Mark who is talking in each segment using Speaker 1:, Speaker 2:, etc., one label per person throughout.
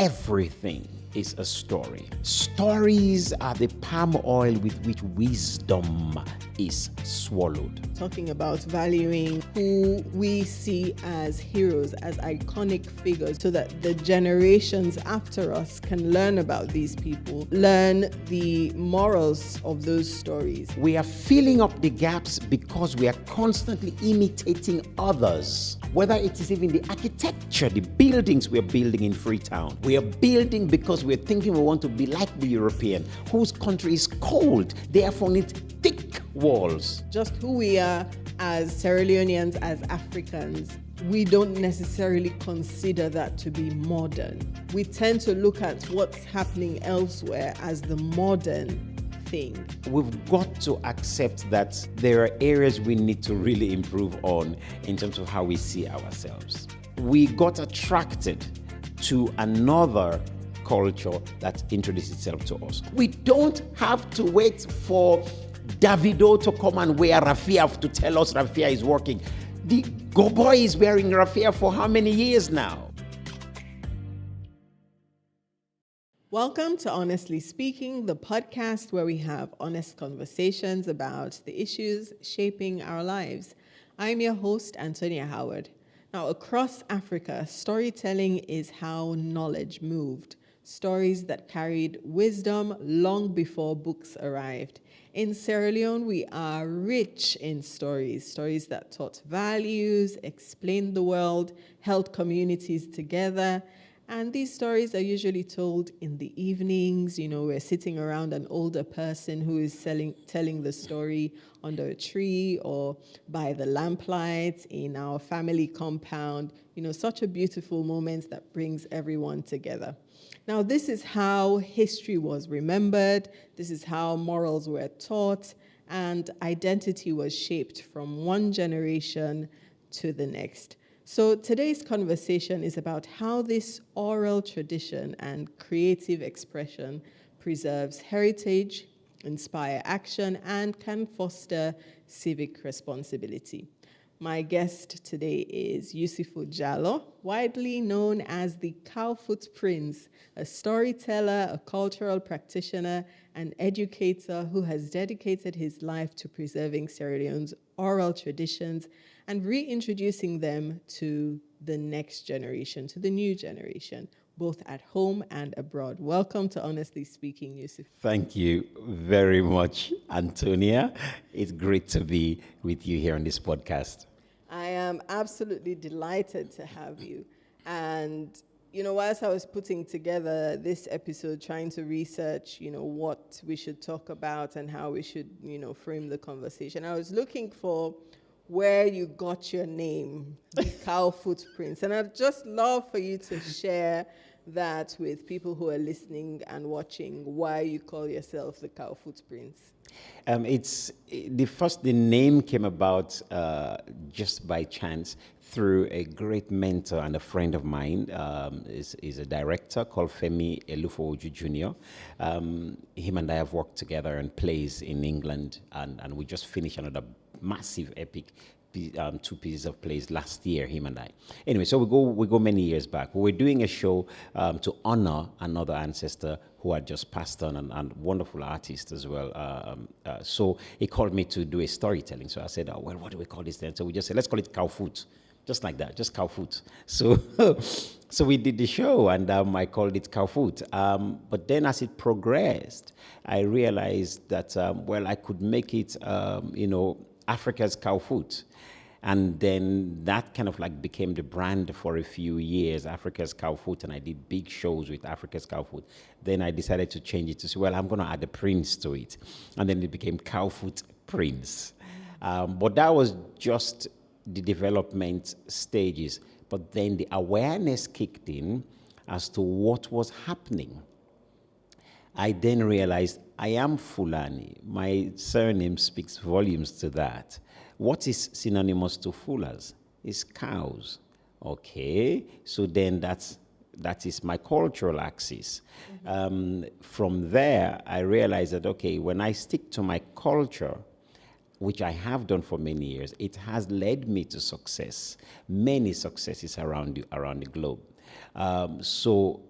Speaker 1: Everything is a story. Stories are the palm oil with which wisdom is swallowed.
Speaker 2: Talking about valuing who we see as heroes, as iconic figures, so that the generations after us can learn about these people, learn the morals of those stories.
Speaker 1: We are filling up the gaps because we are constantly imitating others. Whether it is even the architecture, the buildings we are building in Freetown. We are building because we're thinking we want to be like the European, whose country is cold, therefore needs thick walls.
Speaker 2: Just who we are as Sierra Leoneans, as Africans, we don't necessarily consider that to be modern. We tend to look at what's happening elsewhere as the modern thing.
Speaker 1: We've got to accept that there are areas we need to really improve on in terms of how we see ourselves. We got attracted to another culture that introduced itself to us. We don't have to wait for Davido to come and wear raffia to tell us raffia is working. The Go Boy is wearing raffia for how many years now?
Speaker 2: Welcome to Honestly Speaking, the podcast where we have honest conversations about the issues shaping our lives. I'm your host, Antonia Howard. Now, across Africa, storytelling is how knowledge moved. Stories that carried wisdom long before books arrived. In Sierra Leone, we are rich in stories that taught values, explained the world, held communities together. And these stories are usually told in the evenings. You know, we're sitting around an older person who is telling the story under a tree or by the lamplight in our family compound. You know, such a beautiful moment that brings everyone together. Now, this is how history was remembered. This is how morals were taught and identity was shaped from one generation to the next. So today's conversation is about how this oral tradition and creative expression preserves heritage, inspire action, and can foster civic responsibility. My guest today is Usifu Jalloh, widely known as the Cowfoot Prince, a storyteller, a cultural practitioner, and educator who has dedicated his life to preserving Sierra Leone's oral traditions and reintroducing them to the next generation, to the new generation, both at home and abroad. Welcome to Honestly Speaking, Usifu.
Speaker 1: Thank you very much, Antonia. It's great to be with you here on this podcast.
Speaker 2: I am absolutely delighted to have you. And, you know, whilst I was putting together this episode, trying to research, you know, what we should talk about and how we should, you know, frame the conversation, I was looking for where you got your name, the Cowfoot Prince. And I'd just love for you to share that with people who are listening and watching, why you call yourself the Cowfoot Prince.
Speaker 1: The name came about just by chance through a great mentor and a friend of mine. Is a director called Femi Elufo-Oju Jr. Him and I have worked together on plays in England, and we just finished another massive epic 2 pieces of plays last year, him and I. Anyway, so we go many years back. We were doing a show to honor another ancestor who had just passed on, and wonderful artist as well. So he called me to do a storytelling. So I said, oh, well, what do we call this then? So we just said, let's call it Cowfoot. Just like that, just Cowfoot. So we did the show, and I called it Cowfoot. But then as it progressed, I realized that, I could make it, Africa's Cowfoot. And then that kind of like became the brand for a few years, Africa's Cowfoot, and I did big shows with Africa's Cowfoot. Then I decided to change it to say, well, I'm going to add a prince to it. And then it became Cowfoot Prince. But that was just the development stages. But then the awareness kicked in as to what was happening. I then realized I am Fulani. My surname speaks volumes to that. What is synonymous to Fulas? Is cows. Okay, so then that is my cultural axis. From there, I realized that, okay, when I stick to my culture, which I have done for many years, it has led me to success, many successes around the globe. So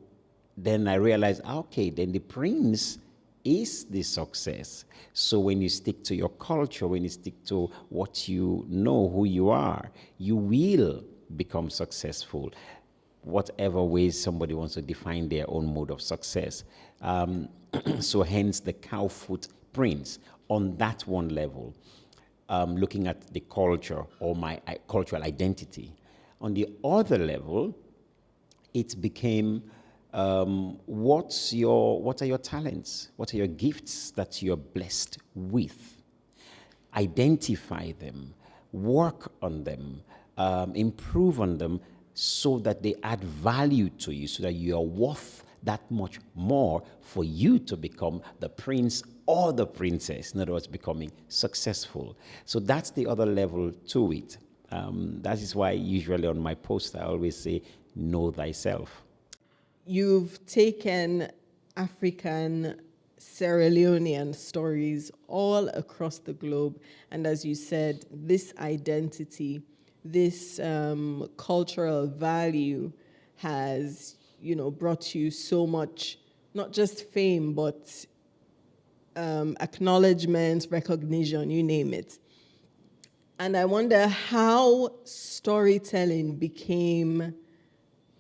Speaker 1: then I realized, okay, then the prince is the success. So when you stick to your culture, when you stick to what you know, who you are, you will become successful, whatever ways somebody wants to define their own mode of success. So hence the Cowfoot Prince on that one level, looking at the culture or my cultural identity. On the other level, it became what are your talents? What are your gifts that you're blessed with? Identify them, work on them, improve on them so that they add value to you, so that you are worth that much more for you to become the prince or the princess, in other words, becoming successful. So that's the other level to it. That is why usually on my post I always say, know thyself.
Speaker 2: You've taken African Sierra Leonean stories all across the globe, and as you said, this identity, this cultural value has, brought you so much, not just fame, but acknowledgement, recognition, you name it. And I wonder how storytelling became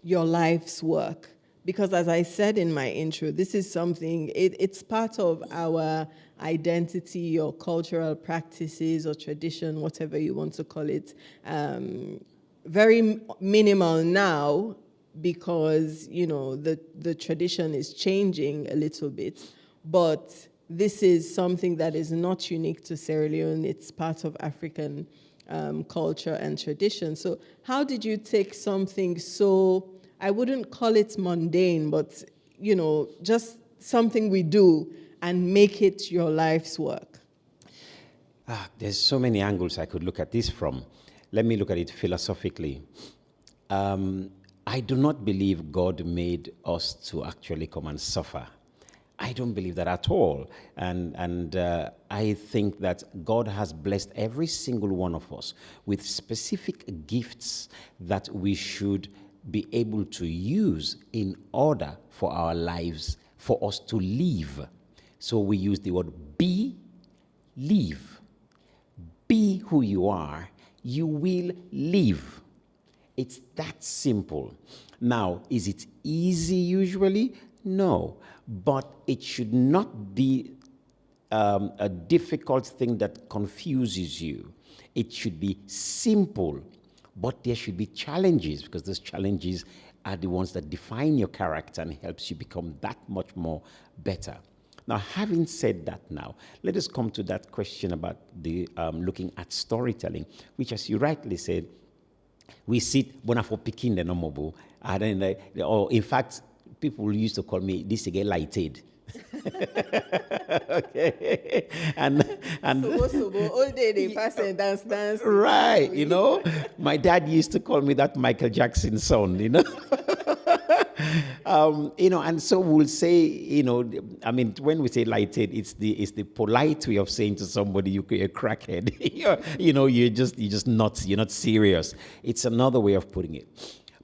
Speaker 2: your life's work. Because as I said in my intro, this is something, it's part of our identity or cultural practices or tradition, whatever you want to call it. Very minimal now because, the tradition is changing a little bit. But this is something that is not unique to Sierra Leone. It's part of African culture and tradition. So how did you take something so, I wouldn't call it mundane, but, just something we do and make it your life's work?
Speaker 1: There's so many angles I could look at this from. Let me look at it philosophically. I do not believe God made us to actually come and suffer. I don't believe that at all. And I think that God has blessed every single one of us with specific gifts that we should be able to use in order for our lives, for us to live. So we use the word be, live. Be who you are, you will live. It's that simple. Now, is it easy usually? No, but it should not be a difficult thing that confuses you. It should be simple, but there should be challenges, because those challenges are the ones that define your character and helps you become that much more better. Now, having said that now, let us come to that question about the looking at storytelling, which, as you rightly said, we sit bonafo pikin the nomobo, and then or in fact, people used to call me this again lighted. Okay, and
Speaker 2: so all day they pass and dance.
Speaker 1: Right, my dad used to call me that Michael Jackson son, and so we'll say, when we say lighted, it's the polite way of saying to somebody you're a crackhead. you're just nuts. You're not serious. It's another way of putting it.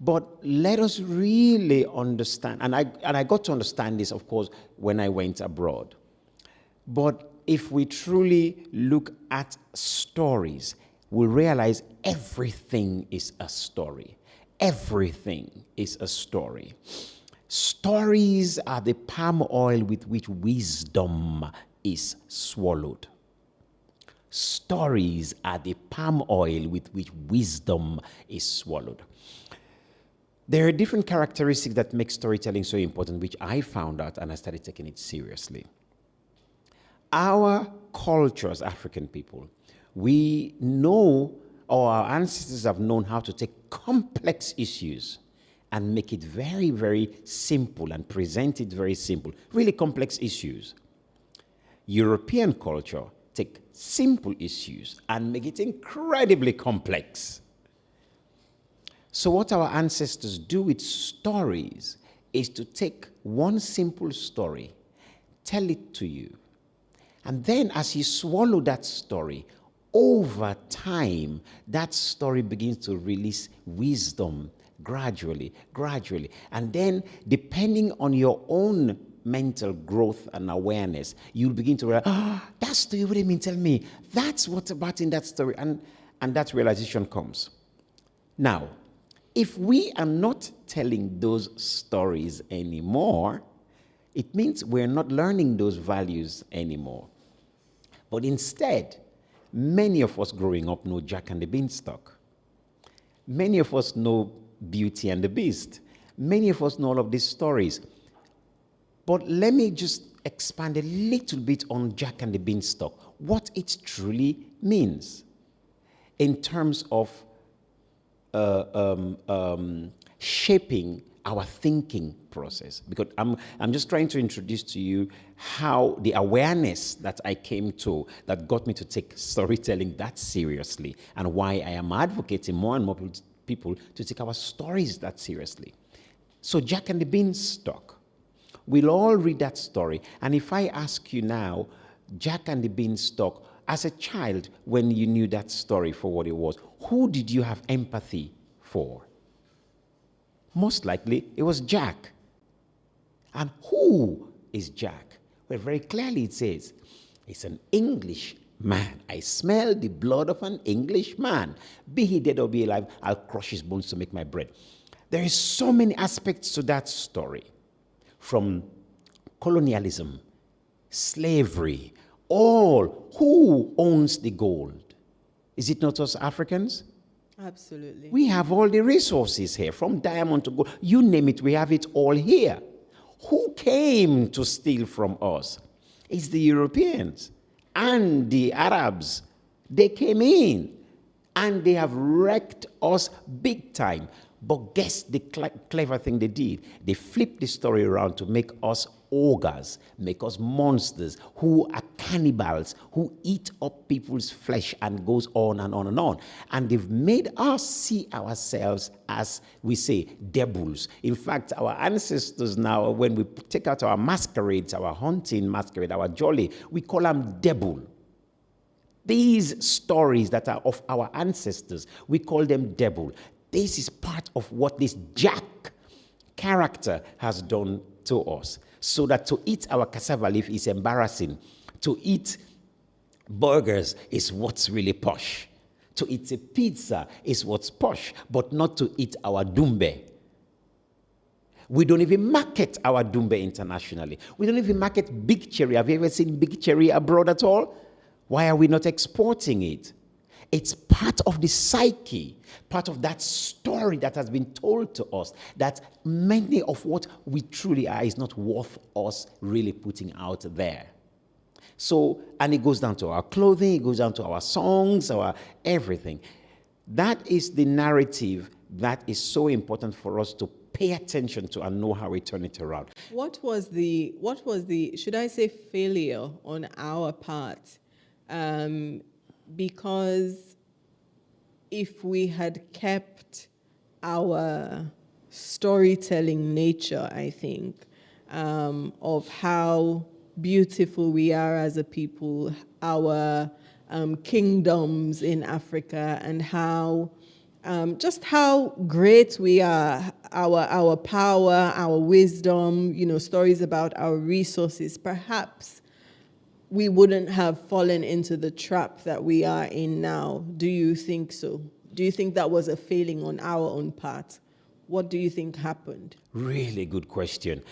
Speaker 1: But let us really understand, and I got to understand this, of course, when I went abroad. But if we truly look at stories, we'll realize everything is a story. Everything is a story. Stories are the palm oil with which wisdom is swallowed. Stories are the palm oil with which wisdom is swallowed. There are different characteristics that make storytelling so important, which I found out and I started taking it seriously. Our culture as African people, we know, or our ancestors have known how to take complex issues and make it very, very simple and present it very simple. Really complex issues. European culture take simple issues and make it incredibly complex. So what our ancestors do with stories is to take one simple story, tell it to you, and then as you swallow that story, over time, that story begins to release wisdom gradually, gradually. And then, depending on your own mental growth and awareness, you'll begin to realize, that story, what do you mean? Tell me. That's what's about in that story. And that realization comes. Now, if we are not telling those stories anymore, it means we're not learning those values anymore. But instead, many of us growing up know Jack and the Beanstalk. Many of us know Beauty and the Beast. Many of us know all of these stories. But let me just expand a little bit on Jack and the Beanstalk, what it truly means in terms of shaping our thinking process. Because I'm just trying to introduce to you how the awareness that I came to that got me to take storytelling that seriously, and why I am advocating more and more people to take our stories that seriously. So Jack and the Beanstalk, we'll all read that story. And if I ask you now, Jack and the Beanstalk, as a child, when you knew that story for what it was, who did you have empathy for? Most likely, it was Jack. And who is Jack? Well, very clearly it says, it's an English man. I smell the blood of an English man. Be he dead or be alive, I'll crush his bones to make my bread. There is so many aspects to that story. From colonialism, slavery, all. Who owns the gold? Is it not us Africans?
Speaker 2: Absolutely.
Speaker 1: We have all the resources here, from diamond to gold. You name it, we have it all here. Who came to steal from us? It's the Europeans and the Arabs. They came in and they have wrecked us big time. But guess the clever thing they did? They flipped the story around to make us ogres, make us monsters, who are cannibals, who eat up people's flesh, and goes on and on and on. And they've made us see ourselves as, we say, devils. In fact, our ancestors now, when we take out our masquerades, our hunting masquerade, our jolly, we call them devil. These stories that are of our ancestors, we call them devil. This is part of what this Jack character has done to us. So that to eat our cassava leaf is embarrassing. To eat burgers is what's really posh. To eat a pizza is what's posh, but not to eat our dumbe. We don't even market our dumbe internationally. We don't even market Big Cherry. Have you ever seen Big Cherry abroad at all? Why are we not exporting it? It's part of the psyche, part of that story that has been told to us, that many of what we truly are is not worth us really putting out there. So, and it goes down to our clothing, it goes down to our songs, our everything. That is the narrative that is so important for us to pay attention to and know how we turn it around.
Speaker 2: What was the, should I say, failure on our part? Because if we had kept our storytelling nature, I think, of how beautiful we are as a people, our kingdoms in Africa, and how just how great we are, our power, our wisdom, stories about our resources, perhaps we wouldn't have fallen into the trap that we are in now. Do you think so? Do you think that was a failing on our own part? What do you think happened?
Speaker 1: Really good question.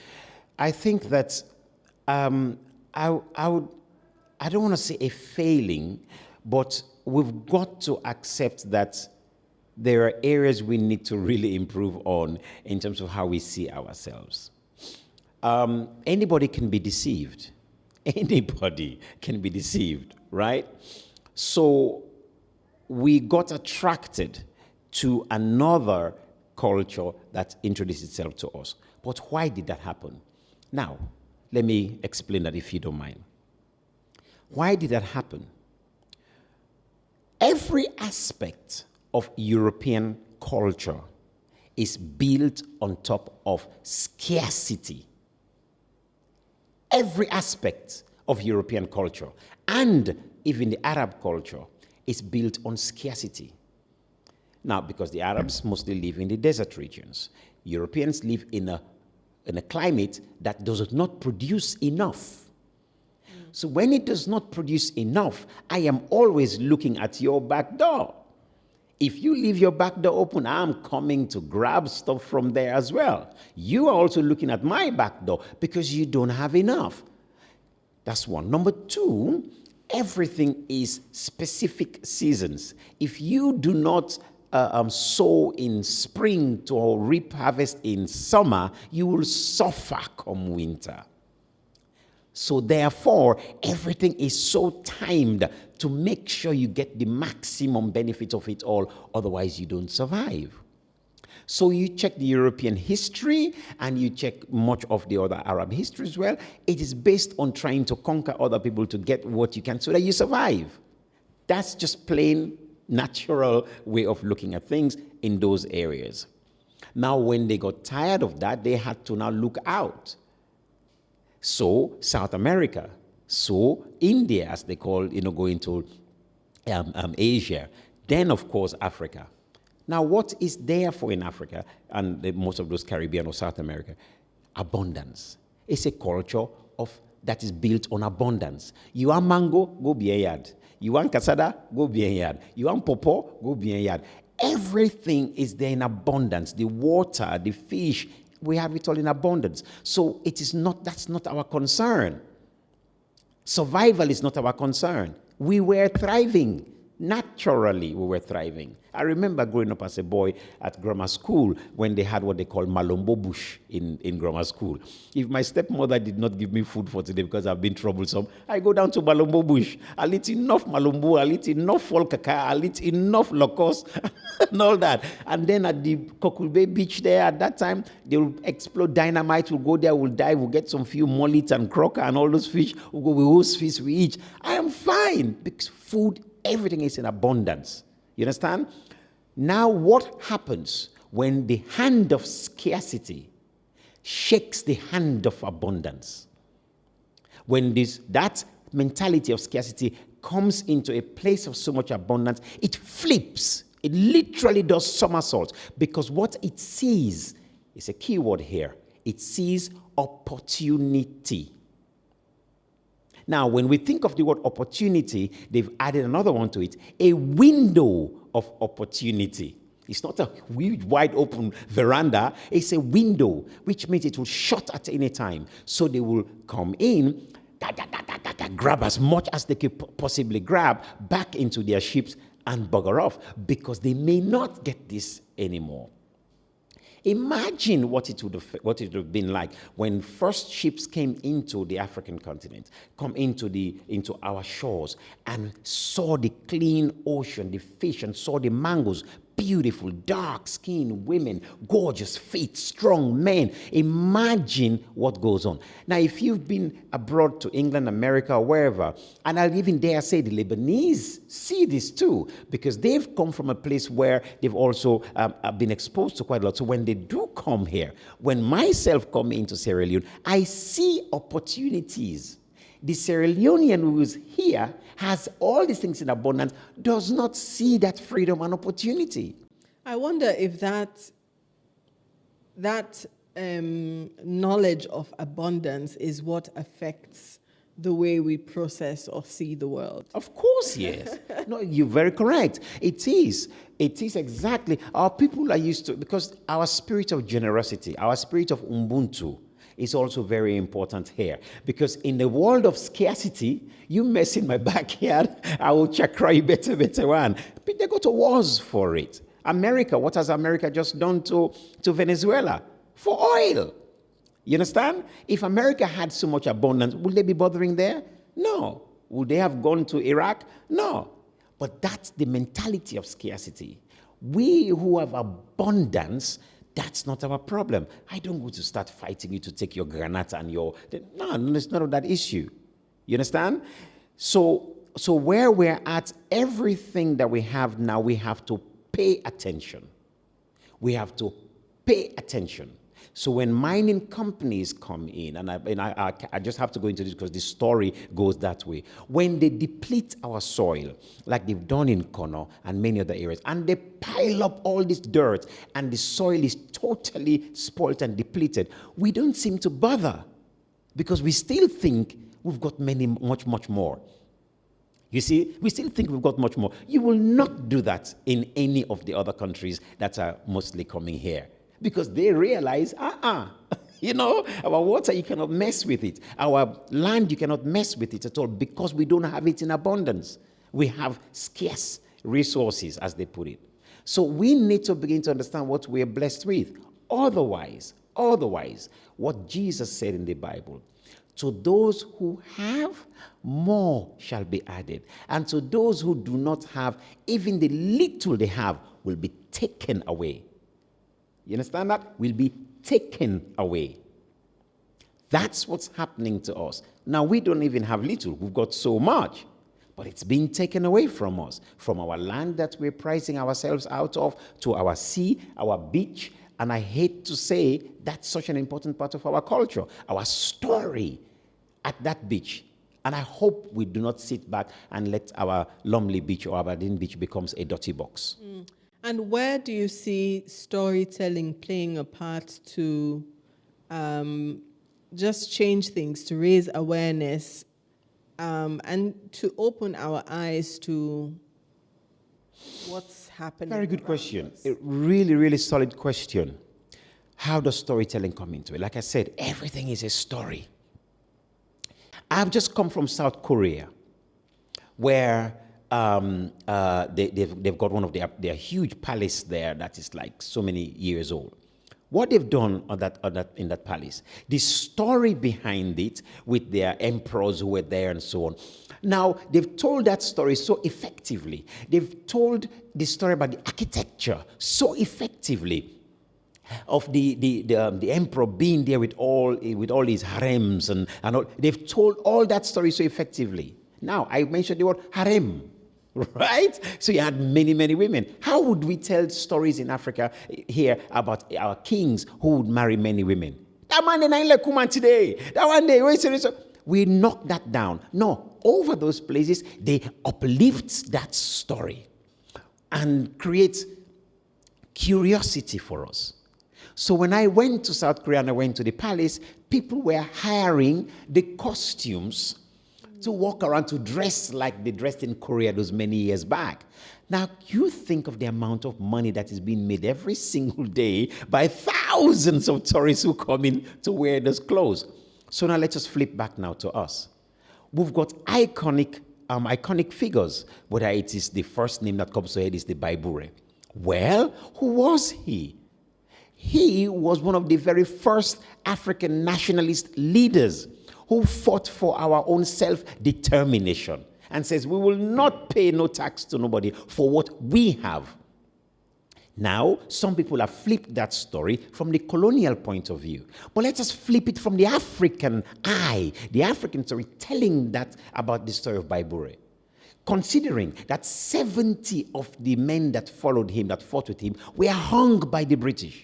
Speaker 1: I think that I don't want to say a failing, but we've got to accept that there are areas we need to really improve on in terms of how we see ourselves. Anybody can be deceived. Anybody can be deceived, right? So we got attracted to another culture that introduced itself to us. But why did that happen? Now, let me explain that if you don't mind. Why did that happen? Every aspect of European culture is built on top of scarcity. Every aspect of European culture, and even the Arab culture, is built on scarcity. Now, because the Arabs mostly live in the desert regions, Europeans live in a climate that does not produce enough. So when it does not produce enough, I am always looking at your back door. If you leave your back door open, I'm coming to grab stuff from there as well. You are also looking at my back door because you don't have enough. That's one. Number two, everything is specific seasons. If you do not sow in spring to reap harvest in summer, you will suffer come winter. So therefore, everything is so timed to make sure you get the maximum benefit of it all, otherwise you don't survive. So you check the European history and you check much of the other Arab history as well. It is based on trying to conquer other people to get what you can so that you survive. That's just plain natural way of looking at things in those areas. Now, when they got tired of that, they had to now look out. So South America, so India, as they call, going to Asia, then of course Africa. Now, what is there for in Africa and most of those Caribbean or South America? Abundance. It's a culture that is built on abundance. You want mango, go be a yard. You want cassava, go be a yard. You want popo, go be a yard. Everything is there in abundance. The water, the fish, we have it all in abundance. So that's not our concern. Survival is not our concern. We were thriving. Naturally, we were thriving. I remember growing up as a boy at grammar school when they had what they call malombo bush in grammar school. If my stepmother did not give me food for today because I've been troublesome, I go down to malombo bush. I'll eat enough malombo, I'll eat enough folkaka, I'll eat enough locust and all that. And then at the Kokube beach there, at that time, they will explode dynamite, we'll go there, we'll dive, we'll get some few mullets and crocker and all those fish, we'll go, we roast fish, we eat. I am fine because food, everything is in abundance. You understand? Now, what happens when the hand of scarcity shakes the hand of abundance? When that mentality of scarcity comes into a place of so much abundance, it flips. It literally does somersaults because what it sees is a key word here. It sees opportunity. Now, when we think of the word opportunity, they've added another one to it, a window of opportunity. It's not a huge, wide open veranda. It's a window, which means it will shut at any time. So they will come in, grab as much as they could possibly grab back into their ships and bugger off because they may not get this anymore. Imagine what it would have been like when first ships came into the African continent, come into our shores and saw the clean ocean, the fish, and saw the mangoes, beautiful, dark-skinned women, gorgeous feet, strong men. Imagine what goes on. Now, if you've been abroad to England, America, or wherever, and I'll even dare say the Lebanese see this too, because they've come from a place where they've also been exposed to quite a lot. So when they do come here, when myself come into Sierra Leone, I see opportunities. The Sierra Leonean who is here has all these things in abundance, does not see that freedom and opportunity.
Speaker 2: I wonder if that knowledge of abundance is what affects the way we process or see the world.
Speaker 1: Of course, yes. No, you're very correct. It is. It is exactly. Our people are used to, because our spirit of generosity, our spirit of Ubuntu, is also very important here. Because in the world of scarcity, you mess in my backyard, I will chakra you better one. But they go to wars for it. America, what has America just done to Venezuela? For oil. You understand? If America had so much abundance, would they be bothering there? No. Would they have gone to Iraq? No. But that's the mentality of scarcity. We who have abundance, that's not our problem. I don't go to start fighting you to take your granata and your... No, it's not that issue. You understand? So where we're at, everything that we have now, we have to pay attention. We have to pay attention. So when mining companies come in, and I just have to go into this because the story goes that way. When they deplete our soil, like they've done in Kono and many other areas, and they pile up all this dirt, and the soil is totally spoilt and depleted, we don't seem to bother because we still think we've got much more. You see, we still think we've got much more. You will not do that in any of the other countries that are mostly coming here because they realize, you know, our water, you cannot mess with it. Our land, you cannot mess with it at all because we don't have it in abundance. We have scarce resources, as they put it. So we need to begin to understand what we're blessed with. Otherwise, what Jesus said in the Bible, to those who have, more shall be added. And to those who do not have, even the little they have will be taken away. You understand that? Will be taken away. That's what's happening to us. Now, we don't even have little. We've got so much. But it's being taken away from us, from our land that we're pricing ourselves out of, to our sea, our beach. And I hate to say that's such an important part of our culture, our story at that beach. And I hope we do not sit back and let our Lumley Beach or Aberdeen Beach becomes a dirty box.
Speaker 2: And where do you see storytelling playing a part to just change things, to raise awareness, and to open our eyes to what's happening?
Speaker 1: Very good question. A really, really solid question. How does storytelling come into it? Like I said, everything is a story. I've just come from South Korea, where they've got one of their huge palace there that is like so many years old. What they've done in that palace, the story behind it with their emperors who were there and so on. Now, they've told that story so effectively. They've told the story about the architecture so effectively of the emperor being there with all his harems and all. They've told all that story so effectively. Now, I mentioned the word harem, right? So you had many, many women. How would we tell stories in Africa here about our kings who would marry many women? That man in Kuman today. That one day, we knock that down. No, over those places, they uplift that story and create curiosity for us. So when I went to South Korea and I went to the palace, people were hiring the costumes to walk around, to dress like they dressed in Korea those many years back. Now, you think of the amount of money that is being made every single day by thousands of tourists who come in to wear those clothes. So now let us flip back now to us. We've got iconic figures, whether it is the first name that comes to head is the Baibure. Well, who was he? He was one of the very first African nationalist leaders who fought for our own self-determination and says, we will not pay no tax to nobody for what we have. Now, some people have flipped that story from the colonial point of view. But let us flip it from the African eye, the African story, telling that about the story of Baibure. Considering that 70 of the men that followed him, that fought with him, were hung by the British.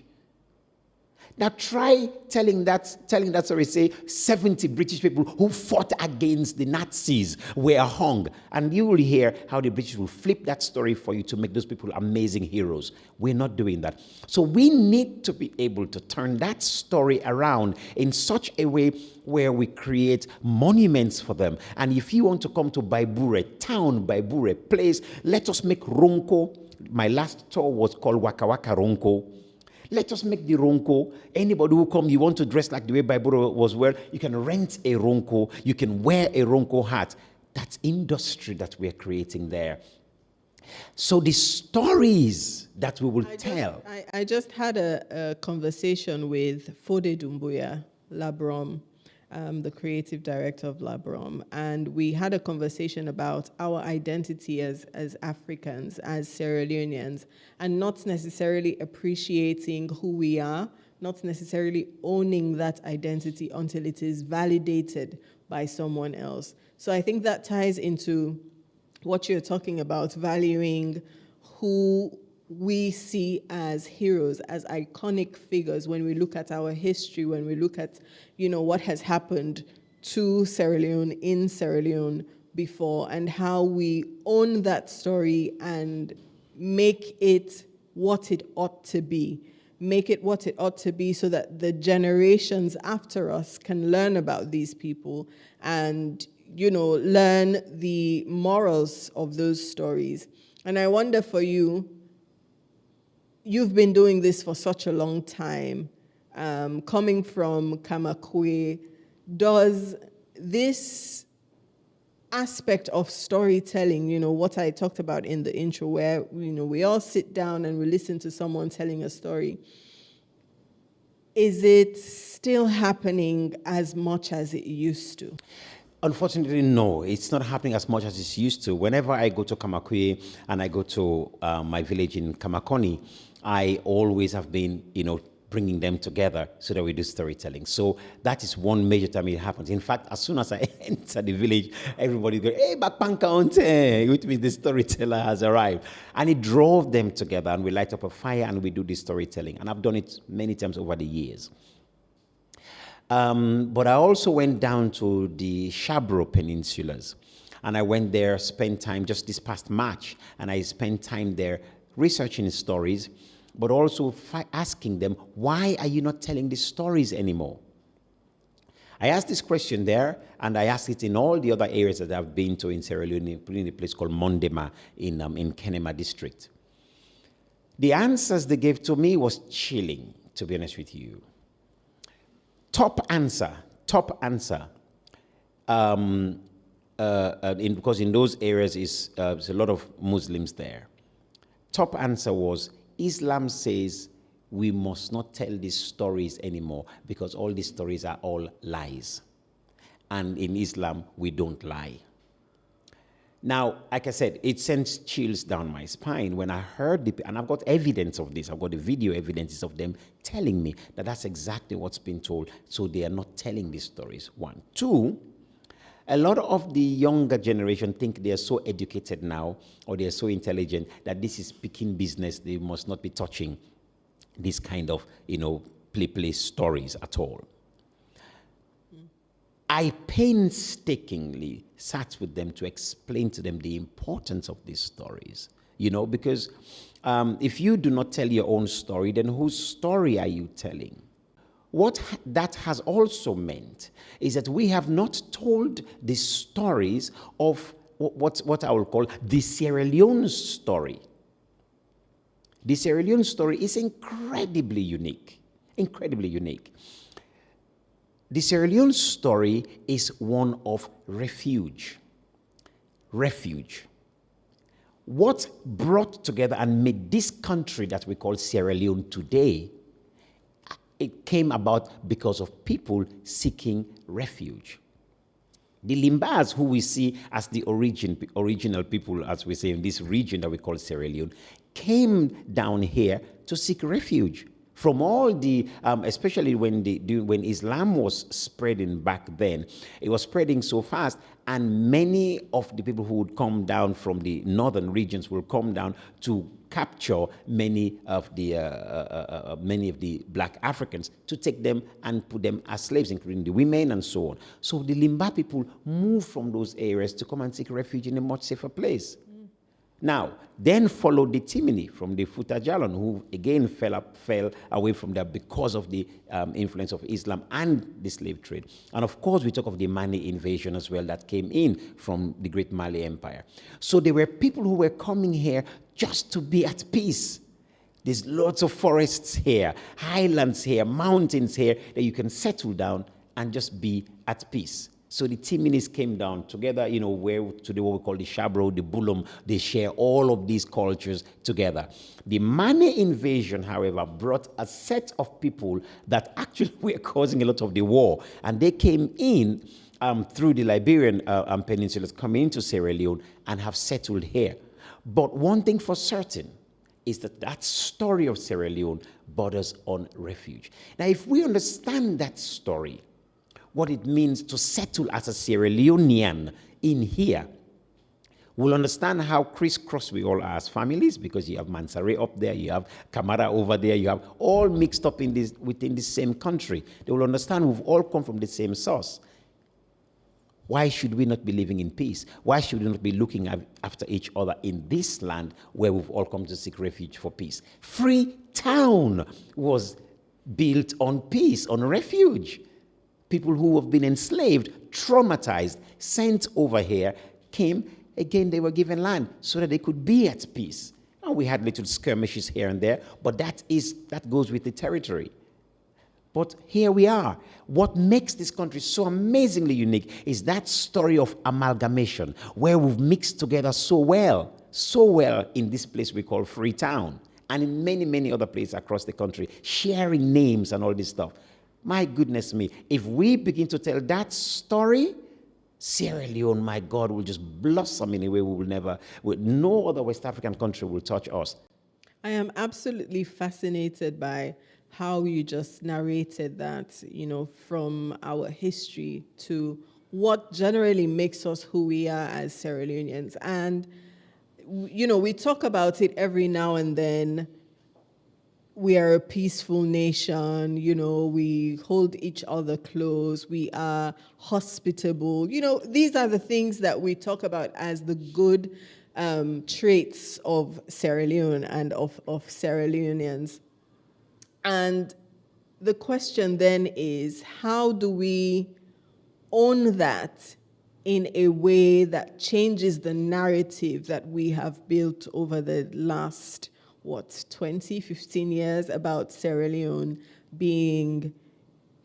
Speaker 1: Now try telling that story, say 70 British people who fought against the Nazis were hung. And you will hear how the British will flip that story for you to make those people amazing heroes. We're not doing that. So we need to be able to turn that story around in such a way where we create monuments for them. And if you want to come to Baibure town, Baibure place, let us make Ronko. My last tour was called Waka Waka Ronko. Let us make the ronko. Anybody who come, you want to dress like the way Baibure was wear, you can rent a ronko. You can wear a ronko hat. That's industry that we're creating there. So the stories that we will tell.
Speaker 2: I just had a conversation with Fode Dumbuya Labrom, the creative director of Labrom, and we had a conversation about our identity as Africans, as Sierra Leoneans, and not necessarily appreciating who we are, not necessarily owning that identity until it is validated by someone else. So I think that ties into what you're talking about, valuing who we see as heroes, as iconic figures when we look at our history, when we look at, what has happened to Sierra Leone in Sierra Leone before, and how we own that story and make it what it ought to be. Make it what it ought to be so that the generations after us can learn about these people and, learn the morals of those stories. And I wonder for you, you've been doing this for such a long time, coming from Kamakwe. Does this aspect of storytelling, what I talked about in the intro, where we all sit down and we listen to someone telling a story, is it still happening as much as it used to?
Speaker 1: Unfortunately, no, it's not happening as much as it used to. Whenever I go to Kamakwe and I go to my village in Kamakoni, I always have been, bringing them together so that we do storytelling. So that is one major time it happens. In fact, as soon as I enter the village, everybody goes, "Hey, Bakpanka Onte," which means the storyteller has arrived. And it drove them together, and we light up a fire and we do this storytelling. And I've done it many times over the years. But I also went down to the Shabro Peninsulas, and I went there, spent time just this past March, and I spent time there researching stories, but also asking them, why are you not telling these stories anymore? I asked this question there, and I asked it in all the other areas that I've been to in Sierra Leone, including a place called Mondema in Kenema district. The answers they gave to me was chilling, to be honest with you. Top answer, because in those areas there's a lot of Muslims there. Top answer was, Islam says we must not tell these stories anymore because all these stories are all lies. And in Islam, we don't lie. Now, like I said, it sends chills down my spine when I heard and I've got evidence of this. I've got the video evidences of them telling me that that's exactly what's been told. So they are not telling these stories, one. Two, a lot of the younger generation think they are so educated now, or they are so intelligent, that this is Peking business. They must not be touching this kind of, play stories at all. I painstakingly sat with them to explain to them the importance of these stories, because if you do not tell your own story, then whose story are you telling? What that has also meant is that we have not told the stories of what I will call the Sierra Leone story. The Sierra Leone story is incredibly unique, incredibly unique. The Sierra Leone story is one of refuge. Refuge. What brought together and made this country that we call Sierra Leone today, it came about because of people seeking refuge. The Limbas, who we see as the original people, as we say, in this region that we call Sierra Leone, came down here to seek refuge from all the, especially when Islam was spreading back then. It was spreading so fast, and many of the people who would come down from the northern regions will come down to capture many of the black Africans, to take them and put them as slaves, including the women and so on. So the Limba people moved from those areas to come and seek refuge in a much safer place. Now, then followed the Timini from the Futa Jalloh, who again fell away from there because of the influence of Islam and the slave trade. And of course, we talk of the Mali invasion as well that came in from the Great Mali Empire. So there were people who were coming here just to be at peace. There's lots of forests here, highlands here, mountains here that you can settle down and just be at peace. So the Timinis came down together, where today what we call the Shabro, the Bulum, they share all of these cultures together. The Mane invasion, however, brought a set of people that actually were causing a lot of the war. And they came in through the Liberian peninsulas, coming into Sierra Leone and have settled here. But one thing for certain is that story of Sierra Leone borders on refuge. Now, if we understand that story, what it means to settle as a Sierra Leonean in here, We'll understand how crisscross we all are as families, because you have Mansare up there, you have Kamara over there, you have all mixed up within the same country. They will understand we've all come from the same source. Why should we not be living in peace? Why should we not be looking after each other in this land where we've all come to seek refuge for peace? Freetown was built on peace, on refuge. People who have been enslaved, traumatized, sent over here, came, again, they were given land so that they could be at peace. And we had little skirmishes here and there, but that goes with the territory. But here we are. What makes this country so amazingly unique is that story of amalgamation, where we've mixed together so well in this place we call Freetown, and in many, many other places across the country, sharing names and all this stuff. My goodness me, if we begin to tell that story, Sierra Leone, my God, will just blossom in a way no other West African country will touch us.
Speaker 2: I am absolutely fascinated by how you just narrated that, from our history to what generally makes us who we are as Sierra Leoneans. And, we talk about it every now and then. We are a peaceful nation, we hold each other close, we are hospitable. These are the things that we talk about as the good traits of Sierra Leone and of Sierra Leoneans. And the question then is, how do we own that in a way that changes the narrative that we have built over the last 20, 15 years about Sierra Leone being,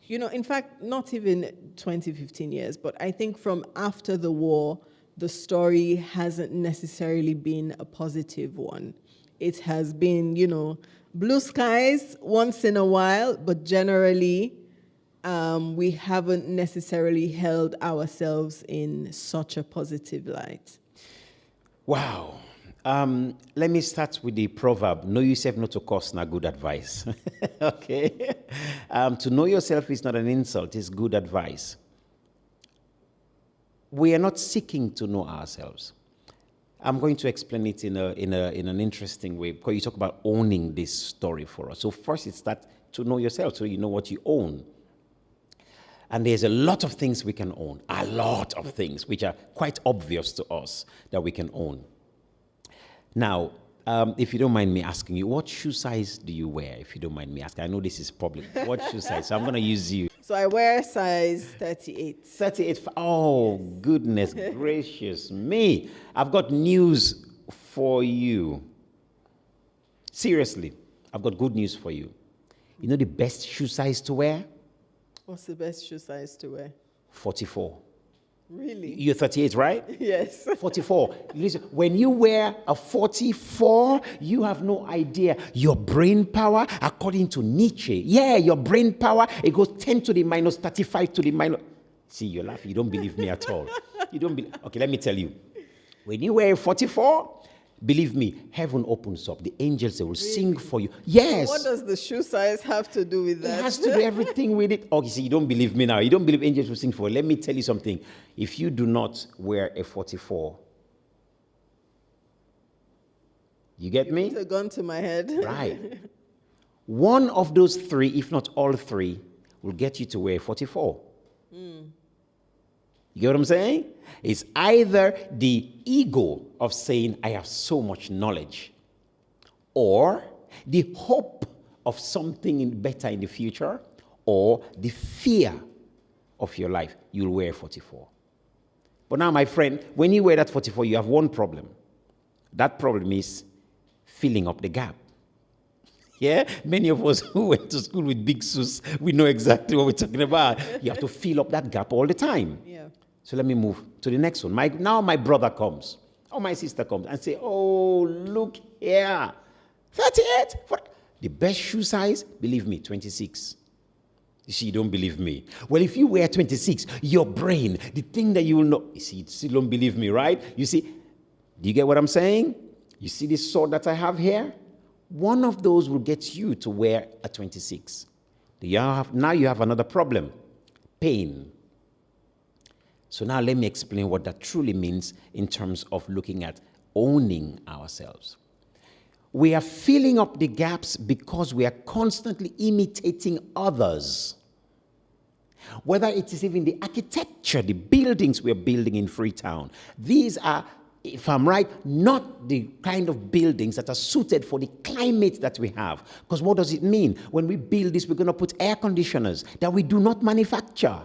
Speaker 2: in fact, not even 20, 15 years, but I think from after the war, the story hasn't necessarily been a positive one. It has been, blue skies once in a while, but generally, we haven't necessarily held ourselves in such a positive light.
Speaker 1: Wow. Let me start with the proverb, know yourself not to cost, not good advice. Okay? To know yourself is not an insult, it's good advice. We are not seeking to know ourselves. I'm going to explain it in an interesting way, because you talk about owning this story for us. So first it's that to know yourself, so you know what you own. And there's a lot of things we can own, a lot of things which are quite obvious to us that we can own. Now, if you don't mind me asking you, what shoe size do you wear, if you don't mind me asking? I know this is public. What shoe size? So I'm going to use you.
Speaker 2: So I wear size 38.
Speaker 1: 38. Oh, goodness gracious me. I've got news for you. Seriously, I've got good news for you. You know the best shoe size to wear?
Speaker 2: What's the best shoe size to wear?
Speaker 1: 44.
Speaker 2: Really?
Speaker 1: You're 38, right?
Speaker 2: Yes.
Speaker 1: 44. Listen, when you wear a 44, you have no idea. Your brain power, according to Nietzsche, your brain power, it goes 10 to the minus 35 to the minus. See, you laugh. You don't believe me at all. You don't believe. Okay, let me tell you. When you wear 44, believe me, heaven opens up. The angels, they will sing for you. Yes.
Speaker 2: So what does the shoe size have to do with that?
Speaker 1: It has to do everything with it. Okay, see, you don't believe me now. You don't believe angels will sing for you. Let me tell you something. If you do not wear a 44, you get me?
Speaker 2: Put a gun to my head.
Speaker 1: Right. One of those three, if not all three, will get you to wear 44. You get what I'm saying? It's either the ego of saying, I have so much knowledge, or the hope of something better in the future, or the fear of your life. You'll wear 44. But now, my friend, when you wear that 44, you have one problem. That problem is filling up the gap. Yeah? Many of us who went to school with big shoes, we know exactly what we're talking about. You have to fill up that gap all the time.
Speaker 2: Yeah.
Speaker 1: So let me move to the next one. Now my brother comes, or my sister comes, and say, oh, look here. 38? What? The best shoe size, believe me, 26. You see, you don't believe me. Well, if you wear 26, your brain, the thing that you will know, you see, you still don't believe me, right? You see, do you get what I'm saying? You see this sword that I have here? One of those will get you to wear a 26. Now you have another problem, pain. So now let me explain what that truly means in terms of looking at owning ourselves. We are filling up the gaps because we are constantly imitating others. Whether it is even the architecture, the buildings we're building in Freetown, these are, if I'm right, not the kind of buildings that are suited for the climate that we have. Because what does it mean? When we build this, we're going to put air conditioners that we do not manufacture.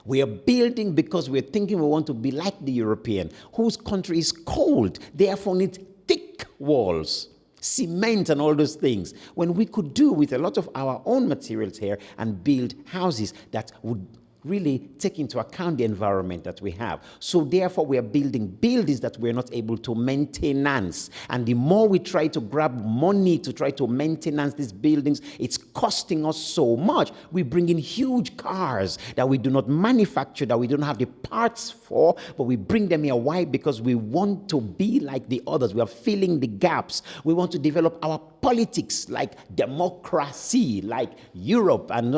Speaker 1: We are building because we're thinking we want to be like the European, whose country is cold, therefore needs thick walls, cement and all those things, when we could do with a lot of our own materials here and build houses that would really take into account the environment that we have. So therefore, we are building buildings that we're not able to maintenance. And the more we try to grab money to try to maintenance these buildings, it's costing us so much. We bring in huge cars that we do not manufacture, that we don't have the parts for, but we bring them here. Why? Because we want to be like the others. We are filling the gaps. We want to develop our politics like democracy, like Europe, and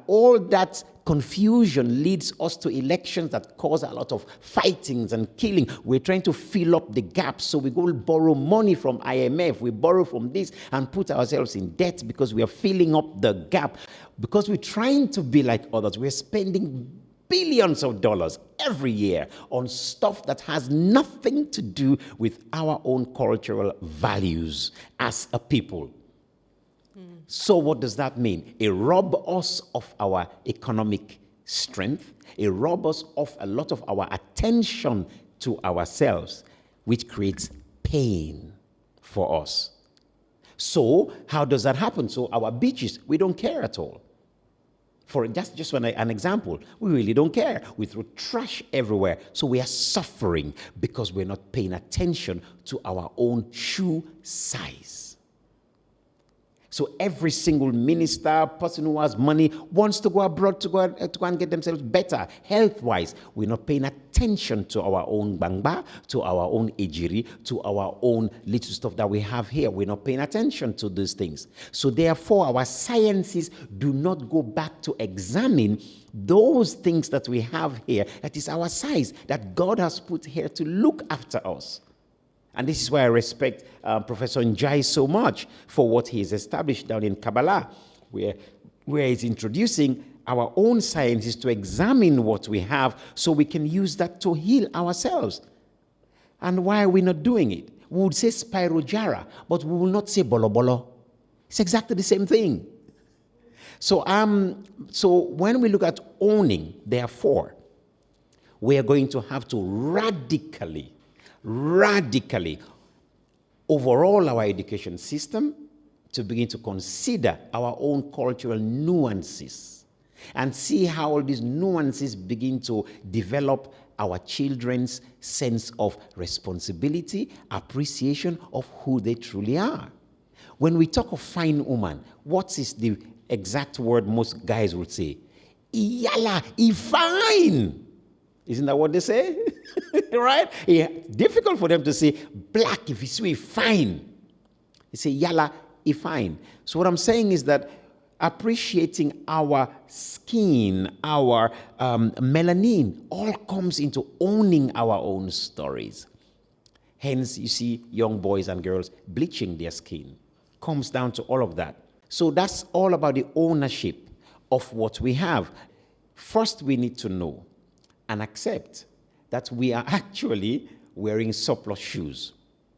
Speaker 1: all that confusion leads us to elections that cause a lot of fightings and killing. We're trying to fill up the gaps, so we go borrow money from IMF, we borrow from this and put ourselves in debt because we are filling up the gap. Because we're trying to be like others, we're spending billions of dollars every year on stuff that has nothing to do with our own cultural values as a people. So what does that mean? It robs us of our economic strength. It robs us of a lot of our attention to ourselves, which creates pain for us. So how does that happen? So our beaches, we don't care at all. For just an example, we really don't care. We throw trash everywhere. So we are suffering because we're not paying attention to our own shoe size. So every single minister, person who has money, wants to go abroad to go and get themselves better, health-wise. We're not paying attention to our own bangba, to our own ejiri, to our own little stuff that we have here. We're not paying attention to these things. So therefore, our sciences do not go back to examine those things that we have here, that is our size, that God has put here to look after us. And this is why I respect Professor Njai so much for what he has established down in Kabbalah, where he's introducing our own sciences to examine what we have so we can use that to heal ourselves. And why are we not doing it? We would say spirojara, but we will not say bolo bolo. It's exactly the same thing. So when we look at owning, therefore, we are going to have to radically overhaul our education system to begin to consider our own cultural nuances and see how all these nuances begin to develop our children's sense of responsibility, appreciation of who they truly are. When we talk of fine woman, what is the exact word most guys would say? Iyala, fine. Isn't that what they say? Right? Yeah. Difficult for them to say black if it's sweet, fine. They say yalla, fine. So what I'm saying is that appreciating our skin, our melanin, all comes into owning our own stories. Hence, you see young boys and girls bleaching their skin. Comes down to all of that. So that's all about the ownership of what we have. First, we need to know and accept that we are actually wearing surplus shoes.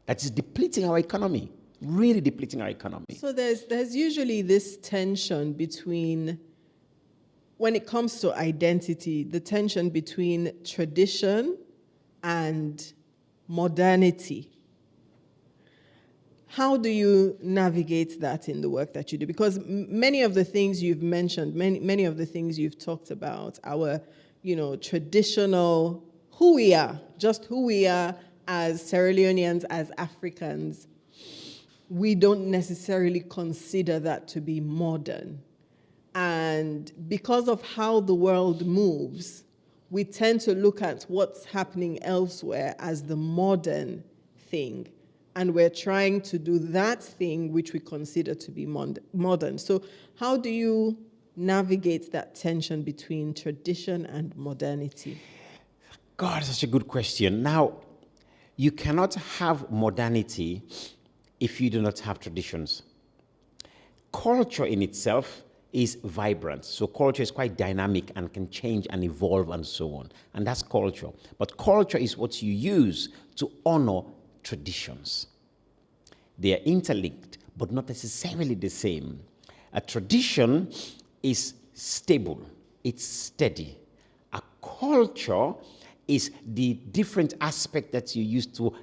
Speaker 1: That is depleting our economy, really depleting our economy.
Speaker 2: So there's usually this tension between, when it comes to identity, the tension between tradition and modernity. How do you navigate that in the work that you do? Because many of the things you've mentioned, many of the things you've talked about, our traditional, who we are, just who we are as Sierra Leoneans, as Africans, we don't necessarily consider that to be modern. And because of how the world moves, we tend to look at what's happening elsewhere as the modern thing. And we're trying to do that thing which we consider to be modern. So how do you navigate that tension between tradition and modernity?
Speaker 1: God, such a good question. Now, you cannot have modernity if you do not have traditions. Culture in itself is vibrant. So culture is quite dynamic and can change and evolve and so on. And that's culture. But culture is what you use to honor traditions. They are interlinked, but not necessarily the same. A tradition is stable. It's steady. A culture is the different aspect that you use to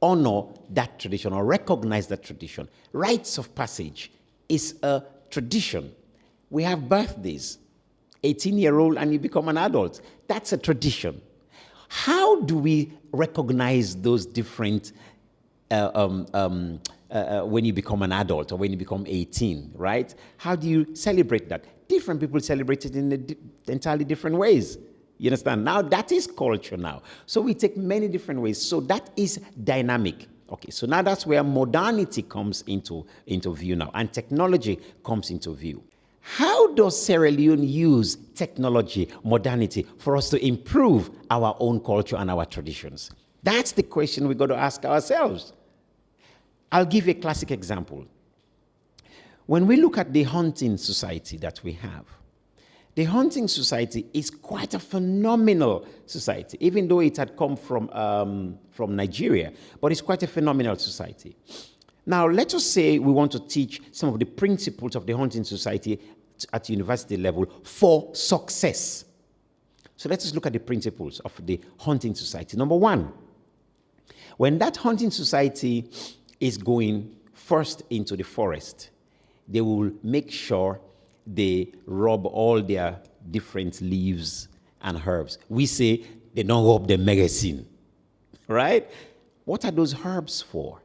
Speaker 1: honor that tradition or recognize that tradition. Rites of passage is a tradition. We have birthdays, 18-year-old and you become an adult. That's a tradition. How do we recognize those different when you become an adult or when you become 18, right? How do you celebrate that? Different people celebrate it in entirely different ways. You understand? Now that is culture now. So we take many different ways. So that is dynamic. Okay, so now that's where modernity comes into view now, and technology comes into view. How does Sierra Leone use technology, modernity, for us to improve our own culture and our traditions? That's the question we've got to ask ourselves. I'll give you a classic example. When we look at the hunting society that we have, the hunting society is quite a phenomenal society, even though it had come from Nigeria, but it's quite a phenomenal society. Now, let us say we want to teach some of the principles of the hunting society at university level for success. So let us look at the principles of the hunting society. Number one, when that hunting society is going first into the forest, they will make sure they rub all their different leaves and herbs. We say they don't rub the medicine, right? What are those herbs for?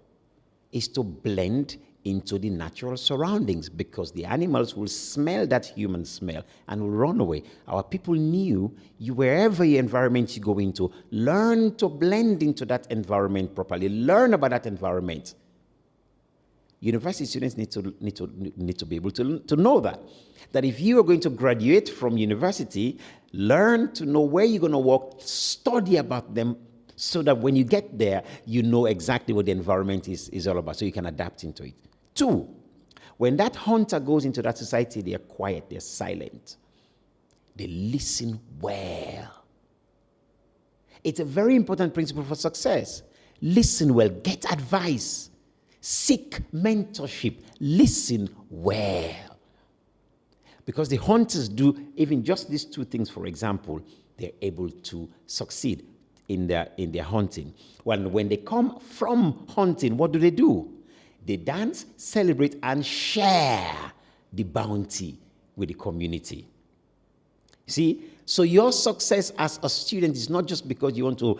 Speaker 1: Is to blend into the natural surroundings, because the animals will smell that human smell and will run away. Our people knew wherever your environment you go into, learn to blend into that environment properly. Learn about that environment. University students need to be able to know that if you are going to graduate from university, learn to know where you're going to work, study about them, so that when you get there, you know exactly what the environment is all about, so you can adapt into it. Two, when that hunter goes into that society, they are quiet, they're silent. They listen well. It's a very important principle for success. Listen well, get advice. Seek mentorship. Listen well. Because the hunters do even just these two things, for example, they're able to succeed in their hunting. When they come from hunting, what do? They dance, celebrate, and share the bounty with the community. See? So your success as a student is not just because you want to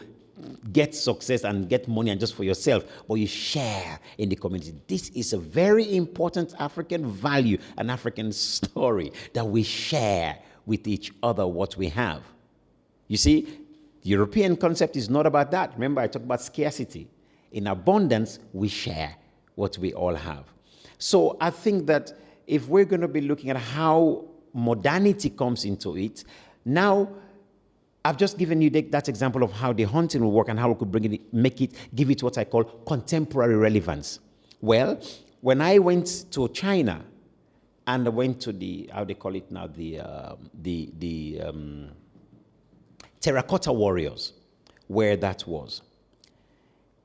Speaker 1: get success and get money and just for yourself, but you share in the community. This is a very important African value, an African story, that we share with each other what we have. You see, the European concept is not about that. Remember, I talked about scarcity. In abundance, we share what we all have. So I think that if we're going to be looking at how modernity comes into it, now I've just given you that example of how the hunting will work and how we could give it what I call contemporary relevance. Well, when I went to China and I went to the, how they call it now, the terracotta warriors, where that was.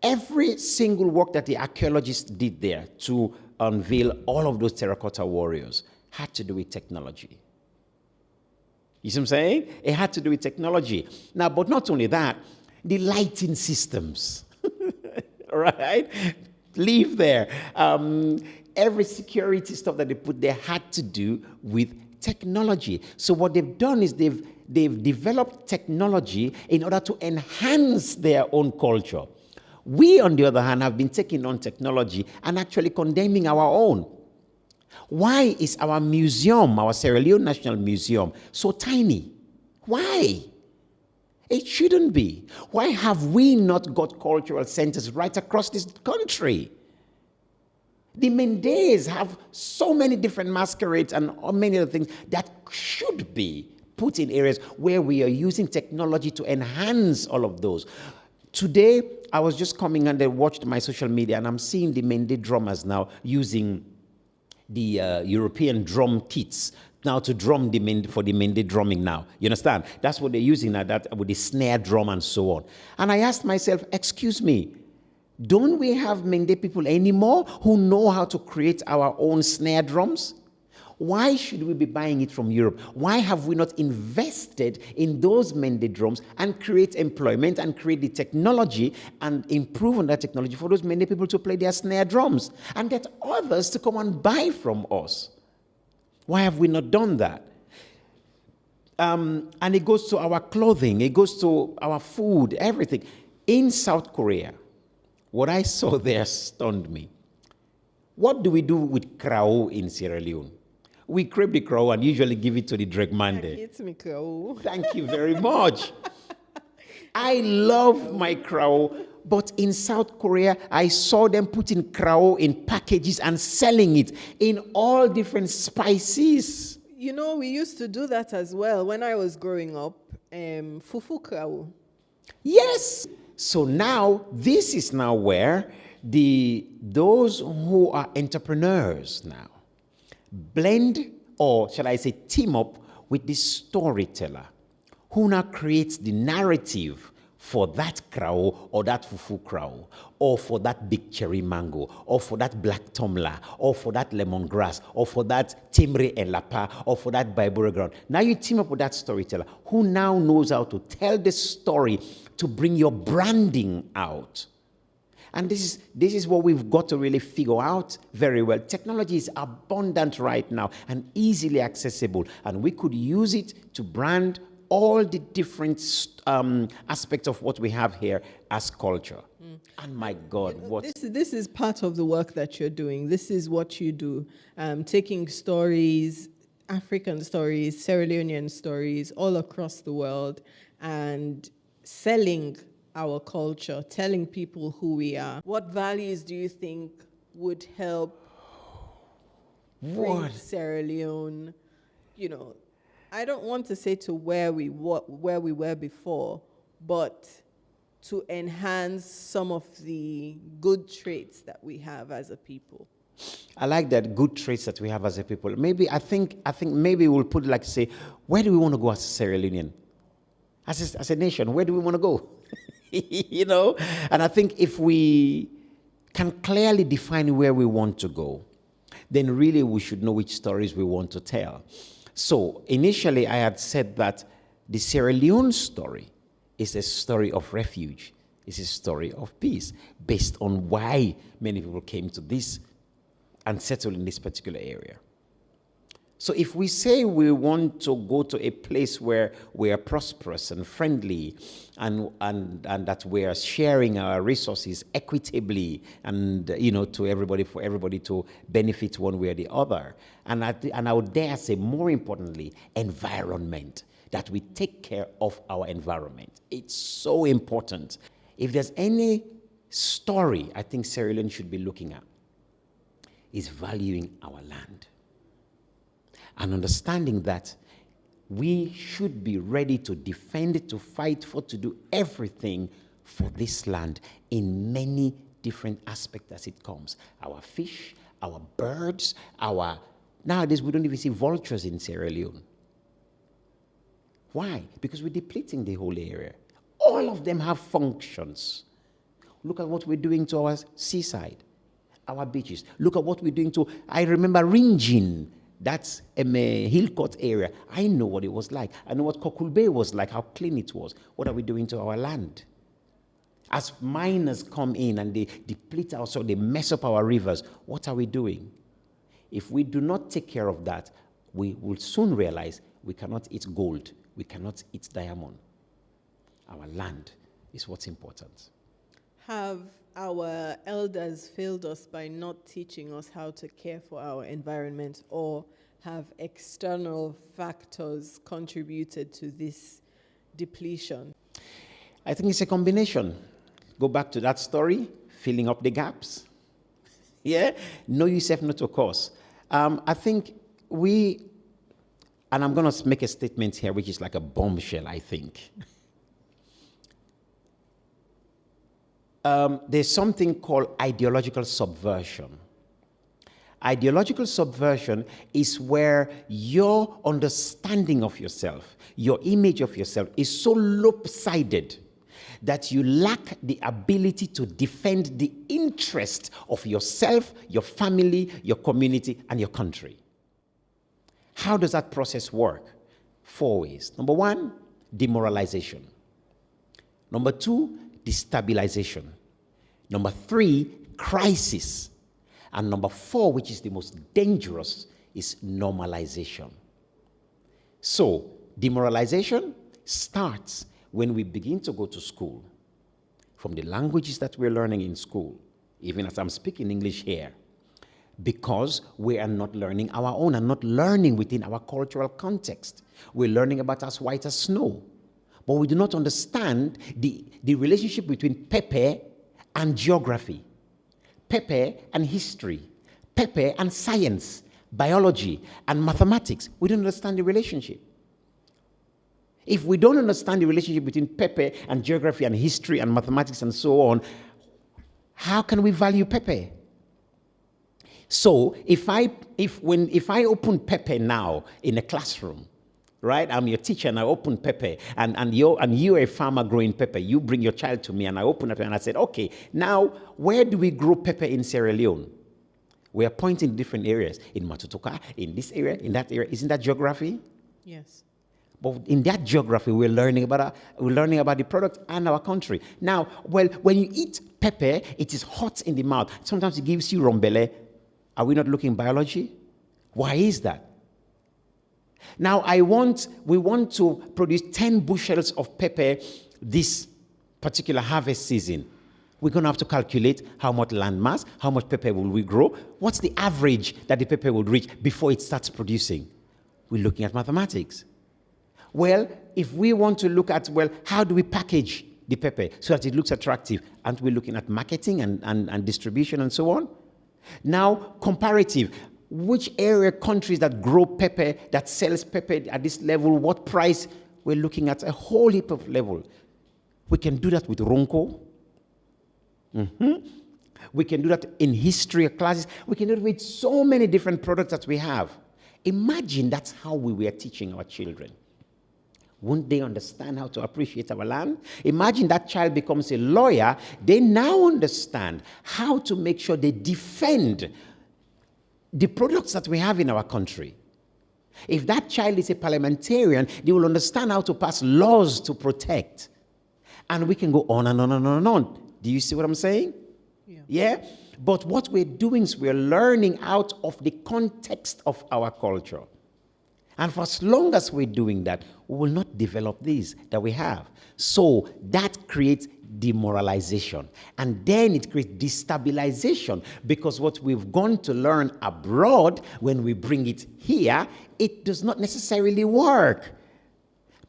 Speaker 1: Every single work that the archaeologists did there to unveil all of those terracotta warriors had to do with technology. You see what I'm saying? It had to do with technology. Now, but not only that, the lighting systems, right? Leave there. Every security stuff that they put there had to do with technology. So what they've done is they've developed technology in order to enhance their own culture. We, on the other hand, have been taking on technology and actually condemning our own. Why is our museum, our Sierra Leone National Museum, so tiny? Why? It shouldn't be. Why have we not got cultural centers right across this country? The Mendes have so many different masquerades and many other things that should be put in areas where we are using technology to enhance all of those. Today, I was just coming and I watched my social media, and I'm seeing the Mende drummers now using the European drum kits now to drum for the Mende drumming now. You understand? That's what they're using now, that with the snare drum and so on. And I asked myself, excuse me, don't we have Mende people anymore who know how to create our own snare drums? Why should we be buying it from Europe? Why have we not invested in those Mende drums and create employment and create the technology and improve on that technology for those Mende people to play their snare drums and get others to come and buy from us? Why have we not done that? And it goes to our clothing, it goes to our food, everything. In South Korea, what I saw there stunned me. What do we do with krao in Sierra Leone? We crepe the krao and usually give it to the Dregmande. Thank you very much. I love my krao, but in South Korea, I saw them putting krao in packages and selling it in all different spices.
Speaker 2: You know, we used to do that as well when I was growing up. Fufu krao.
Speaker 1: Yes. So now, this is now where those who are entrepreneurs now blend, or shall I say team up with the storyteller who now creates the narrative for that krao or that fufu krao or for that big cherry mango or for that black tomla or for that lemongrass or for that timbre and lapa or for that baibura ground. Now you team up with that storyteller who now knows how to tell the story to bring your branding out. And this is what we've got to really figure out very well. Technology is abundant right now and easily accessible, and we could use it to brand all the different aspects of what we have here as culture. And my God, what...
Speaker 2: This is part of the work that you're doing. This is what you do, taking stories, African stories, Sierra Leonean stories all across the world and selling our culture, telling people who we are. What values do you think would help bring Sierra Leone, you know, I don't want to say to where we were before, but to enhance some of the good traits that we have as a people?
Speaker 1: I like that, good traits that we have as a people. Maybe I think maybe we'll put it like, say, where do we want to go as a Sierra Leonean? As a nation, where do we want to go? You know? And I think if we can clearly define where we want to go, then really we should know which stories we want to tell. So initially I had said that the Sierra Leone story is a story of refuge. It's a story of peace based on why many people came to this and settled in this particular area. So if we say we want to go to a place where we are prosperous and friendly and that we are sharing our resources equitably and, you know, to everybody, for everybody to benefit one way or the other. And I would dare say, more importantly, environment, that we take care of our environment. It's so important. If there's any story I think Sierra Leone should be looking at, is valuing our land. And understanding that we should be ready to defend it, to fight for, to do everything for this land in many different aspects as it comes. Our fish, our birds, nowadays we don't even see vultures in Sierra Leone. Why? Because we're depleting the whole area. All of them have functions. Look at what we're doing to our seaside, our beaches. Look at what we're doing to, I remember Ringin. That's a Hillcourt area. I know what it was like. I know what Kokul Bay was like, how clean it was. What are we doing to our land? As miners come in and they deplete our soil, they mess up our rivers, what are we doing? If we do not take care of that, we will soon realize we cannot eat gold. We cannot eat diamond. Our land is what's important.
Speaker 2: Have our elders failed us by not teaching us how to care for our environment, or have external factors contributed to this depletion?
Speaker 1: I think it's a combination. Go back to that story, filling up the gaps. Yeah? Know yourself, not to cause. I think and I'm going to make a statement here which is like a bombshell, I think. There's something called ideological subversion. Ideological subversion is where your understanding of yourself, your image of yourself is so lopsided that you lack the ability to defend the interest of yourself, your family, your community, and your country. How does that process work? 4 ways. Number 1, demoralization. Number 2, destabilization. Number 3, crisis. And number 4, which is the most dangerous, is normalization. So, demoralization starts when we begin to go to school, from the languages that we're learning in school, even as I'm speaking English here, because we are not learning our own and not learning within our cultural context. We're learning about as white as snow, but we do not understand the relationship between Pepe and geography, Pepe and history, Pepe and science, biology and mathematics. We don't understand the relationship. If we don't understand the relationship between Pepe and geography and history and mathematics and so on, how can we value Pepe? So if I open Pepe now in a classroom, right? I'm your teacher and I open Pepe and you're a farmer growing Pepe. You bring your child to me and I open it and I said, okay, now where do we grow Pepe in Sierra Leone? We are pointing to different areas. In Matutoka, in this area, in that area. Isn't that geography?
Speaker 2: Yes.
Speaker 1: But in that geography, we're learning about the product and our country. Now, well, when you eat pepper, it is hot in the mouth. Sometimes it gives you rombele. Are we not looking at biology? Why is that? Now, we want to produce 10 bushels of pepper this particular harvest season. We're going to have to calculate how much land mass, how much pepper will we grow, what's the average that the pepper will reach before it starts producing. We're looking at mathematics. Well, if we want to look at, well, how do we package the pepper so that it looks attractive? Aren't we looking at marketing and distribution and so on? Now, comparative. Which area countries that grow pepper, that sells pepper at this level, what price? We're looking at a whole heap of level. We can do that with Ronco. We can do that in history classes. We can do it with so many different products that we have. Imagine that's how we were teaching our children. Won't they understand how to appreciate our land? Imagine that child becomes a lawyer. They now understand how to make sure they defend the products that we have in our country. If that child is a parliamentarian, they will understand how to pass laws to protect. And we can go on and on and on and on. Do you see what I'm saying? Yeah? But what we're doing is we're learning out of the context of our culture. And for as long as we're doing that, we will not develop these that we have. So that creates demoralization. And then it creates destabilization, because what we've gone to learn abroad, when we bring it here, it does not necessarily work.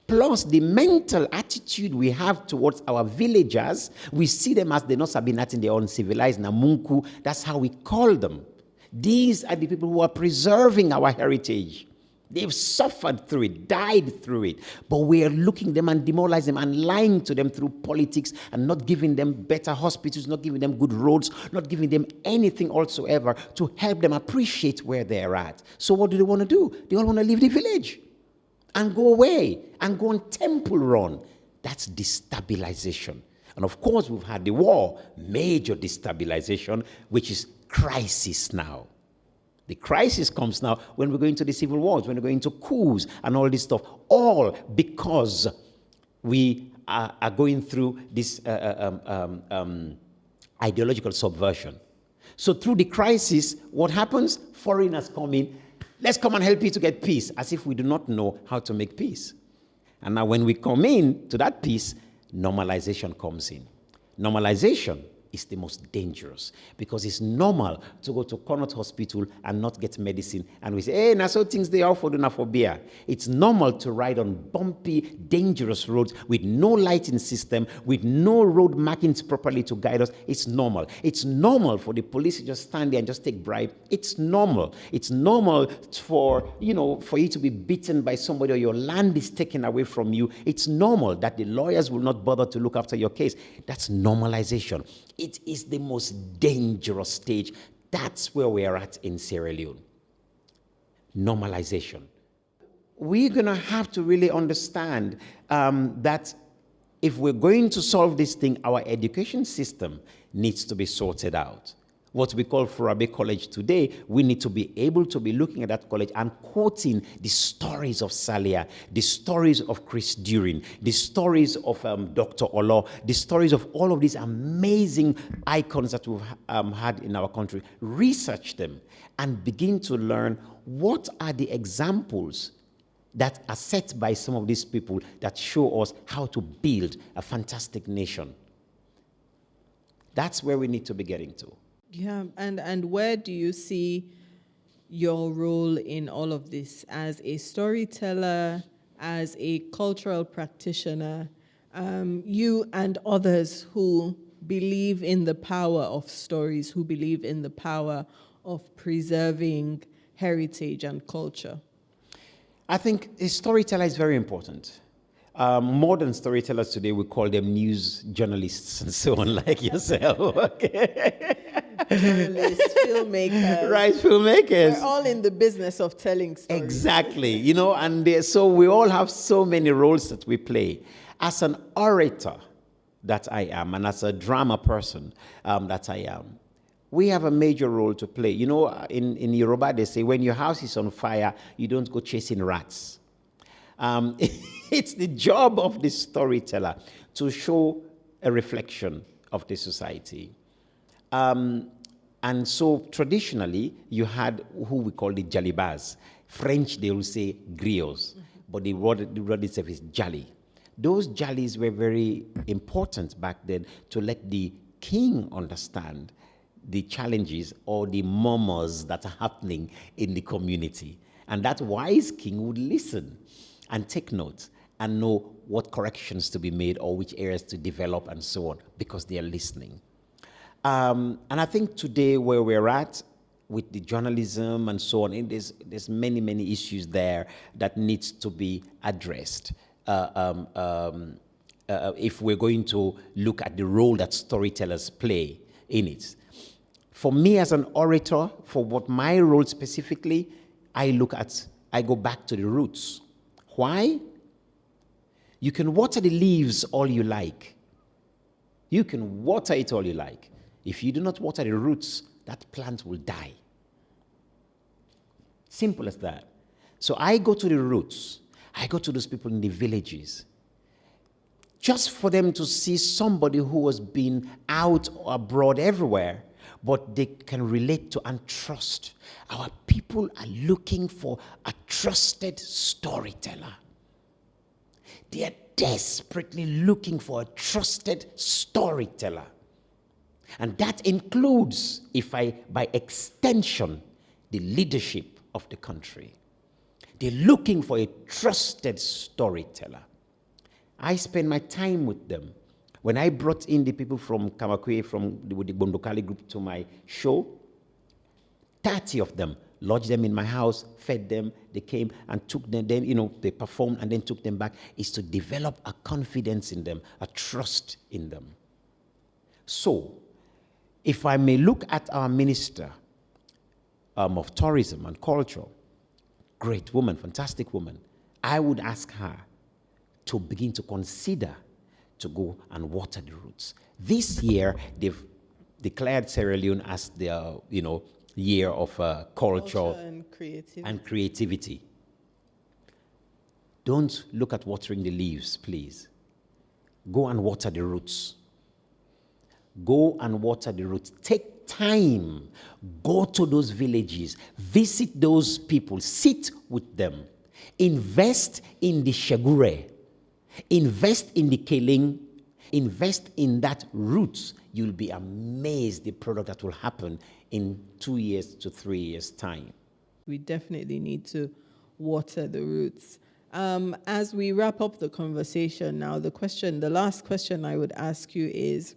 Speaker 1: Plus, the mental attitude we have towards our villagers, we see them as they not have been acting their uncivilized namunku. That's how we call them. These are the people who are preserving our heritage. They've suffered through it, died through it. But we are looking at them and demoralizing them and lying to them through politics and not giving them better hospitals, not giving them good roads, not giving them anything whatsoever to help them appreciate where they're at. So what do they want to do? They all want to leave the village and go away and go on temple run. That's destabilization. And of course, we've had the war, major destabilization, which is crisis now. The crisis comes now when we go into the civil wars, when we go into coups and all this stuff, all because we are going through this ideological subversion. So through the crisis, what happens? Foreigners come in. Let's come and help you to get peace, as if we do not know how to make peace. And now when we come in to that peace, normalization comes in. Normalization is the most dangerous, because it's normal to go to Connaught Hospital and not get medicine, and we say, hey, now so things they are for beer. It's normal to ride on bumpy, dangerous roads with no lighting system, with no road markings properly to guide us. It's normal. It's normal for the police to just stand there and just take bribe. It's normal. It's normal for you to be beaten by somebody, or your land is taken away from you. It's normal that the lawyers will not bother to look after your case. That's normalization. It is the most dangerous stage. That's where we are at in Sierra Leone. Normalization. We're going to have to really understand that if we're going to solve this thing, our education system needs to be sorted out. What we call Furabe College today, we need to be able to be looking at that college and quoting the stories of Salia, the stories of Chris Durin, the stories of Dr. Olo, the stories of all of these amazing icons that we've had in our country. Research them and begin to learn what are the examples that are set by some of these people that show us how to build a fantastic nation. That's where we need to be getting to.
Speaker 2: Yeah, and where do you see your role in all of this as a storyteller, as a cultural practitioner, you and others who believe in the power of stories, who believe in the power of preserving heritage and culture?
Speaker 1: I think a storyteller is very important. Modern storytellers today, we call them news journalists and so on, like yourself. Okay.
Speaker 2: Journalists, filmmakers.
Speaker 1: Right, filmmakers.
Speaker 2: We're all in the business of telling stories.
Speaker 1: Exactly. And so we all have so many roles that we play. As an orator that I am, and as a drama person that I am, we have a major role to play. In Yoruba, they say, when your house is on fire, you don't go chasing rats. It's the job of the storyteller to show a reflection of the society. And so traditionally, you had who we call the jalibas. French, they will say griots, but the word itself is jali. Those jalis were very important back then to let the king understand the challenges or the murmurs that are happening in the community. And that wise king would listen and take notes and know what corrections to be made or which areas to develop and so on, because they are listening. And I think today where we're at with the journalism and so on, there's many, many issues there that needs to be addressed if we're going to look at the role that storytellers play in it. For me as an orator, for what my role specifically, I go back to the roots. Why? You can water the leaves all you like. You can water it all you like. If you do not water the roots, that plant will die. Simple as that. So I go to the roots. I go to those people in the villages, just for them to see somebody who has been out or abroad everywhere, but they can relate to and trust. Our people are looking for a trusted storyteller. They are desperately looking for a trusted storyteller. And that includes, by extension, the leadership of the country. They're looking for a trusted storyteller. I spend my time with them. When I brought in the people from Kamakwe, with the Bondokali group to my show, 30 of them, lodged them in my house, fed them, they came and took them, then, they performed and then took them back, is to develop a confidence in them, a trust in them. So, if I may look at our minister of tourism and culture, great woman, fantastic woman, I would ask her to begin to consider to go and water the roots. This year, they've declared Sierra Leone as their, year of culture and creativity. Don't look at watering the leaves, please. Go and water the roots. Go and water the roots. Take time. Go to those villages. Visit those people. Sit with them. Invest in the Shagure. Invest in the Keling. invest in that roots, you'll be amazed the product that will happen in 2 years to 3 years' time.
Speaker 2: We definitely need to water the roots. As we wrap up the conversation now, the last question I would ask you is,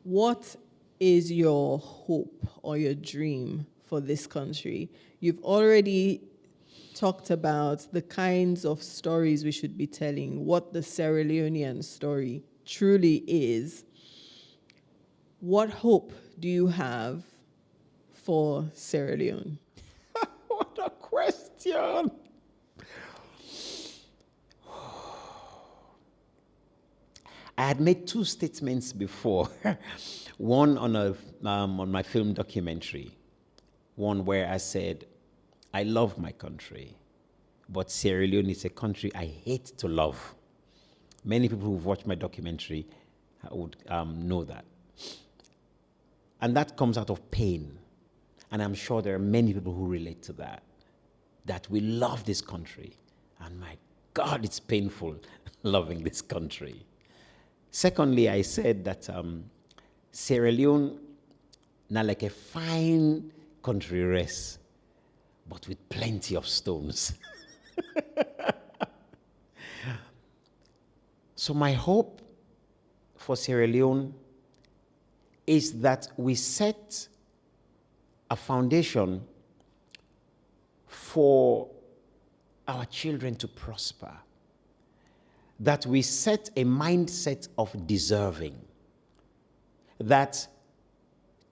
Speaker 2: what is your hope or your dream for this country? You've already talked about the kinds of stories we should be telling, what the Sierra Leonean story truly is. What hope do you have for Sierra Leone?
Speaker 1: What a question! I had made 2 statements before. One on my film documentary. One where I said, I love my country, but Sierra Leone is a country I hate to love. Many people who've watched my documentary would know that. And that comes out of pain. And I'm sure there are many people who relate to that. That we love this country. And my God, it's painful loving this country. Secondly, I said that Sierra Leone, not like a fine country rest, but with plenty of stones. So my hope for Sierra Leone is that we set a foundation for our children to prosper. That we set a mindset of deserving. That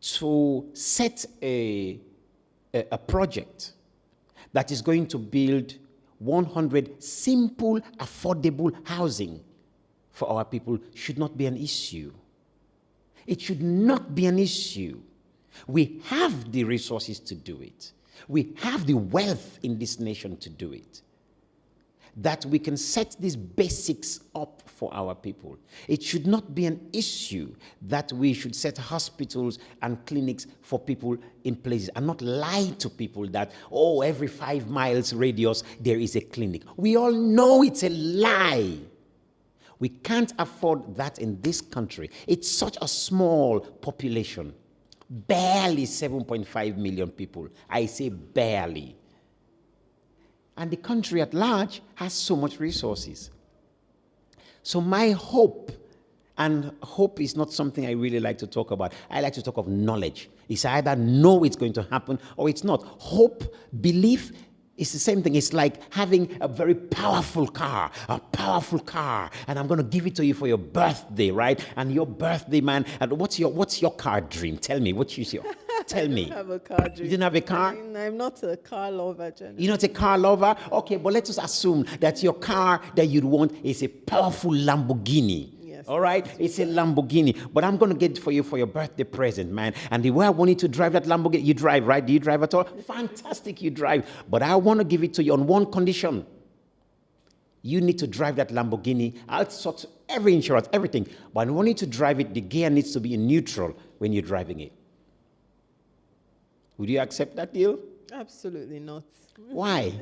Speaker 1: to set a project that is going to build 100 simple, affordable housing for our people should not be an issue. It should not be an issue. We have the resources to do it. We have the wealth in this nation to do it. That we can set these basics up for our people. It should not be an issue that we should set hospitals and clinics for people in places and not lie to people that, oh, every 5 miles radius there is a clinic. We all know it's a lie. We can't afford that in this country. It's such a small population. Barely 7.5 million people. I say barely. And the country at large has so much resources. So my hope, and hope is not something I really like to talk about. I like to talk of knowledge. It's either know it's going to happen or it's not. Hope, belief, it's the same thing. It's like having a very powerful car, and I'm going to give it to you for your birthday, right? And your birthday, man, and what's your car dream? Tell me, what is your, tell me.
Speaker 2: I don't have a car dream.
Speaker 1: You didn't have a car?
Speaker 2: I'm not a car lover, generally.
Speaker 1: You're not a car lover? Okay, but let's just assume that your car that you'd want is a powerful Lamborghini.
Speaker 2: Yes.
Speaker 1: All right? It's a Lamborghini. But I'm going to get it for you for your birthday present, man. And the way I want you to drive that Lamborghini, you drive, right? Do you drive at all? Fantastic, you drive. But I want to give it to you on one condition. You need to drive that Lamborghini. I'll sort every insurance, everything. But I want you to drive it. The gear needs to be in neutral when you're driving it. Would you accept that deal?
Speaker 2: Absolutely not.
Speaker 1: Why?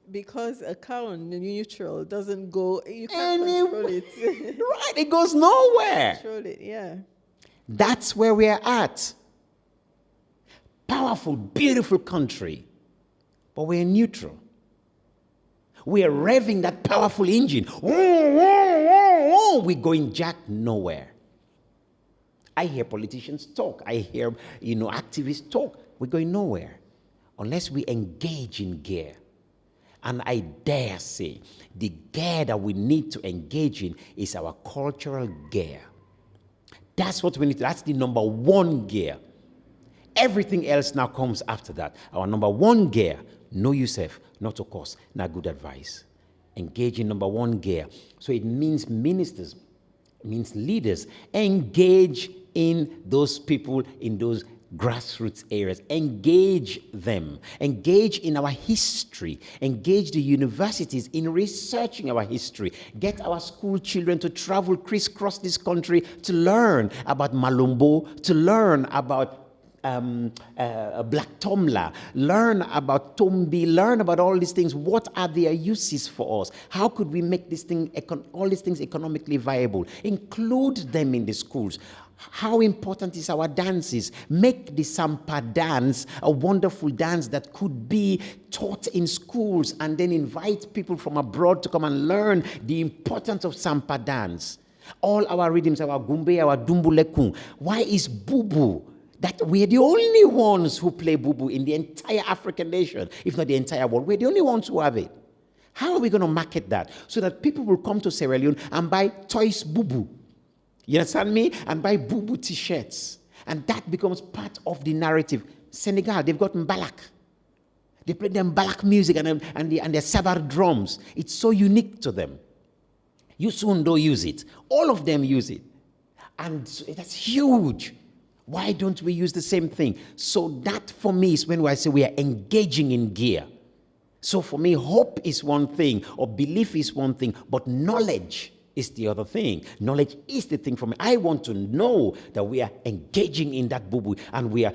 Speaker 2: Because a car on neutral doesn't go, you can't control it.
Speaker 1: Right, it goes nowhere.
Speaker 2: Control it, yeah.
Speaker 1: That's where we're at. Powerful, beautiful country, but we're neutral. We're revving that powerful engine. We're going jack nowhere. I hear politicians talk. I hear, activists talk. We're going nowhere unless we engage in gear. And I dare say, the gear that we need to engage in is our cultural gear. That's what we need. That's the number one gear. Everything else now comes after that. Our number one gear, know yourself, not to cause, not good advice. Engage in number one gear. So it means ministers, it means leaders. Engage in those people in those grassroots areas. Engage them. Engage in our history. Engage the universities in researching our history. Get our school children to travel crisscross this country to learn about Malumbo, to learn about Black Tomla, learn about Tombi, learn about all these things. What are their uses for us? How could we make all these things economically viable? Include them in the schools. How important is our dances? Make the Sampa dance a wonderful dance that could be taught in schools, and then invite people from abroad to come and learn the importance of Sampa dance. All our rhythms, our gumbe, our dumbulekun. Why is bubu? That we're the only ones who play bubu in the entire African nation, if not the entire world. We're the only ones who have it. How are we going to market that so that people will come to Sierra Leone and buy toys bubu? You understand me? And buy bubu t-shirts. And that becomes part of the narrative. Senegal, they've got mbalak. They play their mbalak music and their sabar drums. It's so unique to them. Yusundo use it. All of them use it. And that's huge. Why don't we use the same thing? So that for me is when I say we are engaging in gear. So for me, hope is one thing, or belief is one thing, but knowledge is the other thing. Knowledge is the thing for me. I want to know that we are engaging in that bubu, and we are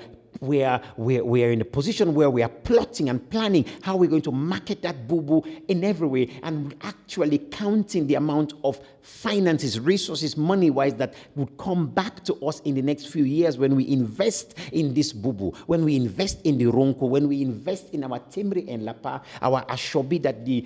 Speaker 1: in a position where we are plotting and planning how we're going to market that bubu in every way, and actually counting the amount of finances, resources, money-wise that would come back to us in the next few years when we invest in this bubu, when we invest in the ronko, when we invest in our timri and lapa, our ashobi that the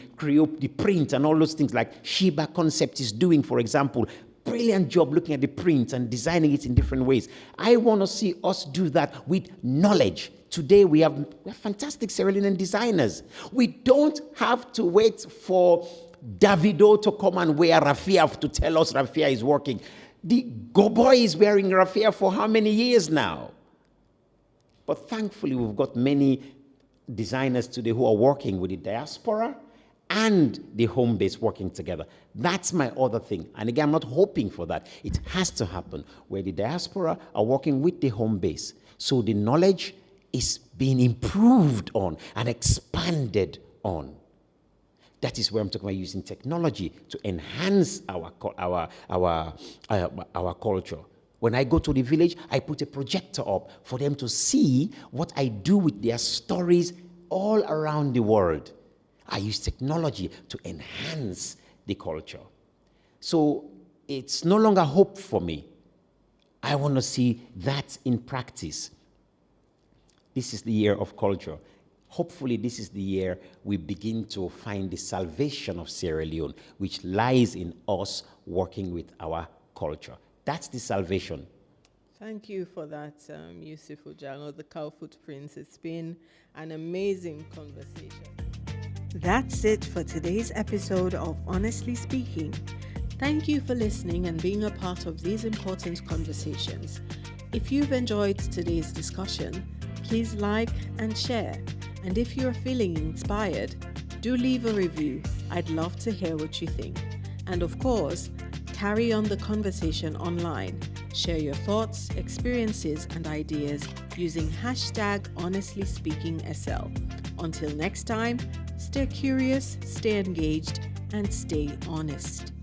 Speaker 1: print and all those things like Shiba Concept is doing, for example. Brilliant job looking at the print and designing it in different ways. I want to see us do that with knowledge. Today we have fantastic Sierra Leonean designers. We don't have to wait for Davido to come and wear raffia to tell us raffia is working. The Goboy is wearing raffia for how many years now? But thankfully we've got many designers today who are working with the diaspora and the home base working together. That's my other thing. And again, I'm not hoping for that. It has to happen where the diaspora are working with the home base. So the knowledge is being improved on and expanded on. That is where I'm talking about using technology to enhance our culture. When I go to the village, I put a projector up for them to see what I do with their stories all around the world. I use technology to enhance the culture. So it's no longer hope for me. I want to see that in practice. This is the year of culture. Hopefully this is the year we begin to find the salvation of Sierra Leone, which lies in us working with our culture. That's the salvation.
Speaker 2: Thank you for that, Usifu Jalloh, the Cowfoot Prince. It's been an amazing conversation. That's it for today's episode of Honestly Speaking. Thank you for listening and being a part of these important conversations. If you've enjoyed today's discussion, please like and share. And if you're feeling inspired, do leave a review. I'd love to hear what you think. And of course, carry on the conversation online. Share your thoughts, experiences, and ideas using hashtag HonestlySpeakingSL. Until next time, stay curious, stay engaged, and stay honest.